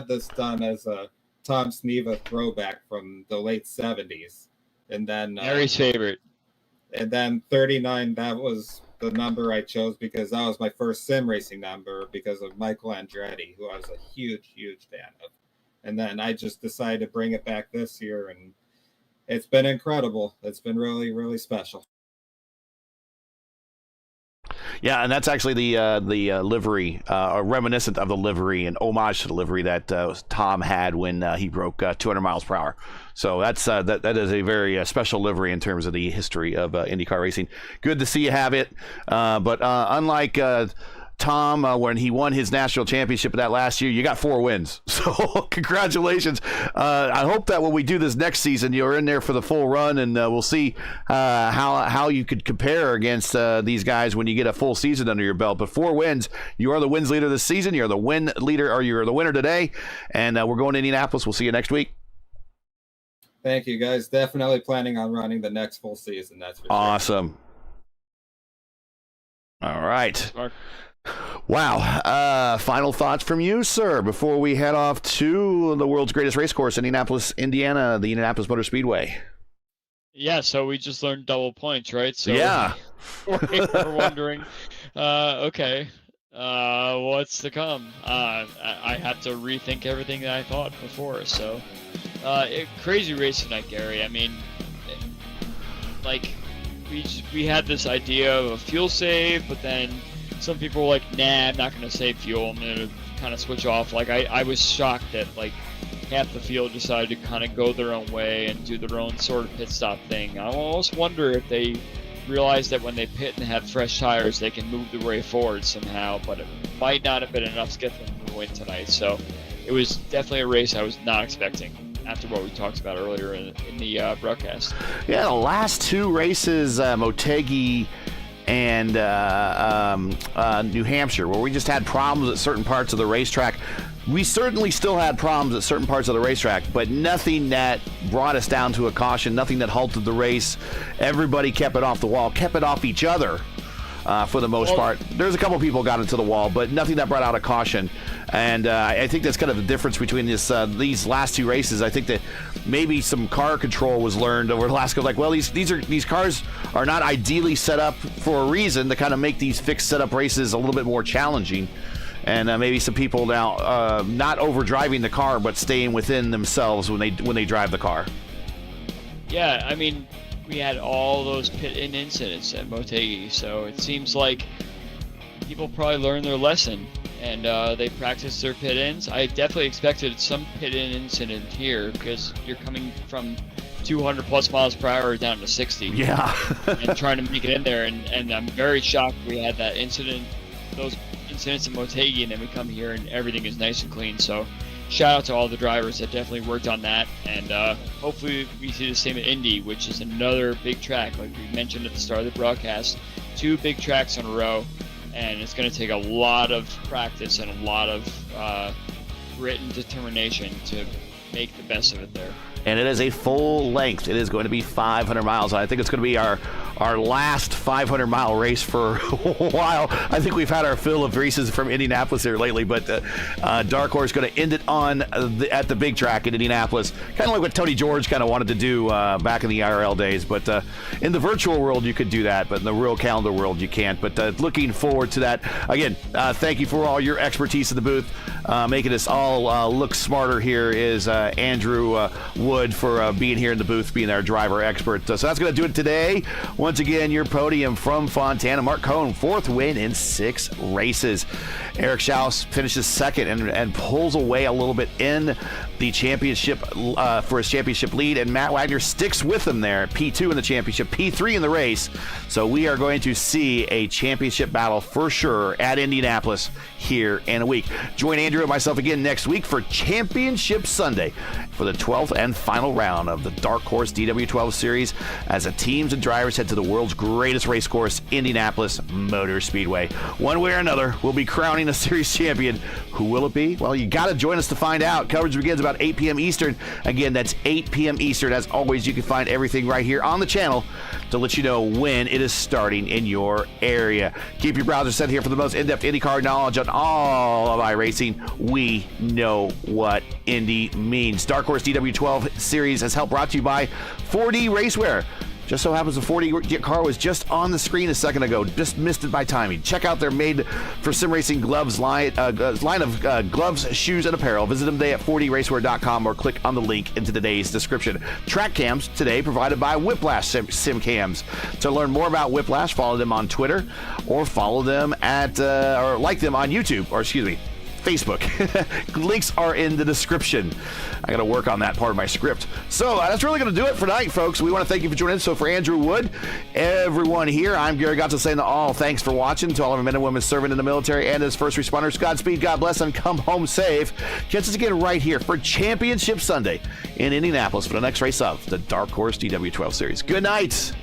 this done as a Tom Sneva throwback from the late 70s. And then Harry's favorite. And then 39, that was the number I chose because that was my first sim racing number because of Michael Andretti, who I was a huge, huge fan of. And then I just decided to bring it back this year, and it's been incredible. It's been really, really special. Yeah, and that's actually the livery, reminiscent of the livery and homage to the livery that Tom had when he broke 200 miles per hour. So that is a very special livery in terms of the history of IndyCar racing. Good to see you have it. But unlike Tom, when he won his national championship of that last year, you got 4 wins. So congratulations. I hope that when we do this next season, you're in there for the full run, and we'll see how you could compare against these guys when you get a full season under your belt. But 4 wins, you are the wins leader this season. You're the win leader, or you're the winner today. And we're going to Indianapolis. We'll see you next week. Thank you, guys. Definitely planning on running the next full season. That's for awesome. Sure. All right. Mark. Wow. Final thoughts from you, sir, before we head off to the world's greatest race course, Indianapolis, Indiana, the Indianapolis Motor Speedway. Yeah, so we just learned double points, right? So yeah. We're wondering, okay, what's to come? I have to rethink everything that I thought before. So, crazy race tonight, Gary. I mean, like, we had this idea of a fuel save, but then some people were like, nah, I'm not going to save fuel. I'm going to kind of switch off. Like, I was shocked that, like, half the field decided to kind of go their own way and do their own sort of pit stop thing. I almost wonder if they realize that when they pit and have fresh tires, they can move the way forward somehow, but it might not have been enough to get them to win tonight. So it was definitely a race I was not expecting after what we talked about earlier in the broadcast. Yeah, the last two races, Motegi and New Hampshire, where we just had problems at certain parts of the racetrack. We certainly still had problems at certain parts of the racetrack, but nothing that brought us down to a caution, nothing that halted the race. Everybody kept it off the wall, kept it off each other for the most part. There's a couple people got into the wall, but nothing that brought out a caution. And I think that's kind of the difference between these last two races. I think that maybe some car control was learned over the last couple. Like, well, these cars are not ideally set up for a reason to kind of make these fixed setup races a little bit more challenging. And maybe some people now not overdriving the car, but staying within themselves when they drive the car. Yeah, I mean, we had all those pit-in incidents at Motegi, so it seems like people probably learned their lesson, and they practiced their pit-ins. I definitely expected some pit-in incident here, because you're coming from 200 plus miles per hour down to 60. Yeah. And trying to make it in there, and I'm very shocked we had that incident, those incidents in Motegi, and then we come here and everything is nice and clean. So shout out to all the drivers that definitely worked on that, and hopefully we see the same at Indy, which is another big track like we mentioned at the start of the broadcast. 2 big tracks in a row, and it's going to take a lot of practice and a lot of grit and determination to make the best of it there. And it is a full length. It is going to be 500 miles. I think it's going to be our last 500-mile race for a while. I think we've had our fill of races from Indianapolis here lately, but Dark Horse is going to end it on at the big track in Indianapolis, kind of like what Tony George kind of wanted to do back in the IRL days. But in the virtual world, you could do that, but in the real calendar world, you can't. But looking forward to that. Again, thank you for all your expertise in the booth. Making us all look smarter here is Andrew Wood for being here in the booth, being our driver expert. So that's going to do it today. Once again, your podium from Fontana. Mark Cohn, 4th win in 6 races. Eric Schaus finishes 2nd and pulls away a little bit in the championship for his championship lead, and Matt Wagner sticks with him there. P2 in the championship, P3 in the race. So we are going to see a championship battle for sure at Indianapolis here in a week. Join Andrew and myself again next week for Championship Sunday for the 12th and final round of the Dark Horse DW12 series as the teams and drivers head to the world's greatest race course, Indianapolis Motor Speedway. One way or another, we'll be crowning a series champion. Who will it be? Well, you got to join us to find out. Coverage begins about 8 p.m. Eastern. Again, that's 8 p.m. Eastern. As always, you can find everything right here on the channel to let you know when it is starting in your area. Keep your browser set here for the most in-depth IndyCar knowledge on all of iRacing. We know what Indy means. Dark Horse DW12 series has helped brought to you by 4D Racewear. Just so happens the 4D car was just on the screen a second ago. Just missed it by timing. Check out their made for sim racing gloves line of gloves, shoes, and apparel. Visit them today at 4dracewear.com or click on the link in today's description. Track cams today provided by Whiplash Sim Cams. To learn more about Whiplash, follow them on Twitter or follow them at or like them on YouTube, or excuse me, Facebook. Links are in the description. I got to work on that part of my script. So that's really going to do it for tonight, folks. We want to thank you for joining us. So for Andrew Wood, everyone here, I'm Gary Gotza saying to all, thanks for watching. To all of our men and women serving in the military and as first responders, Godspeed, God bless, and come home safe. Catch us again right here for Championship Sunday in Indianapolis for the next race of the Dark Horse DW12 Series. Good night.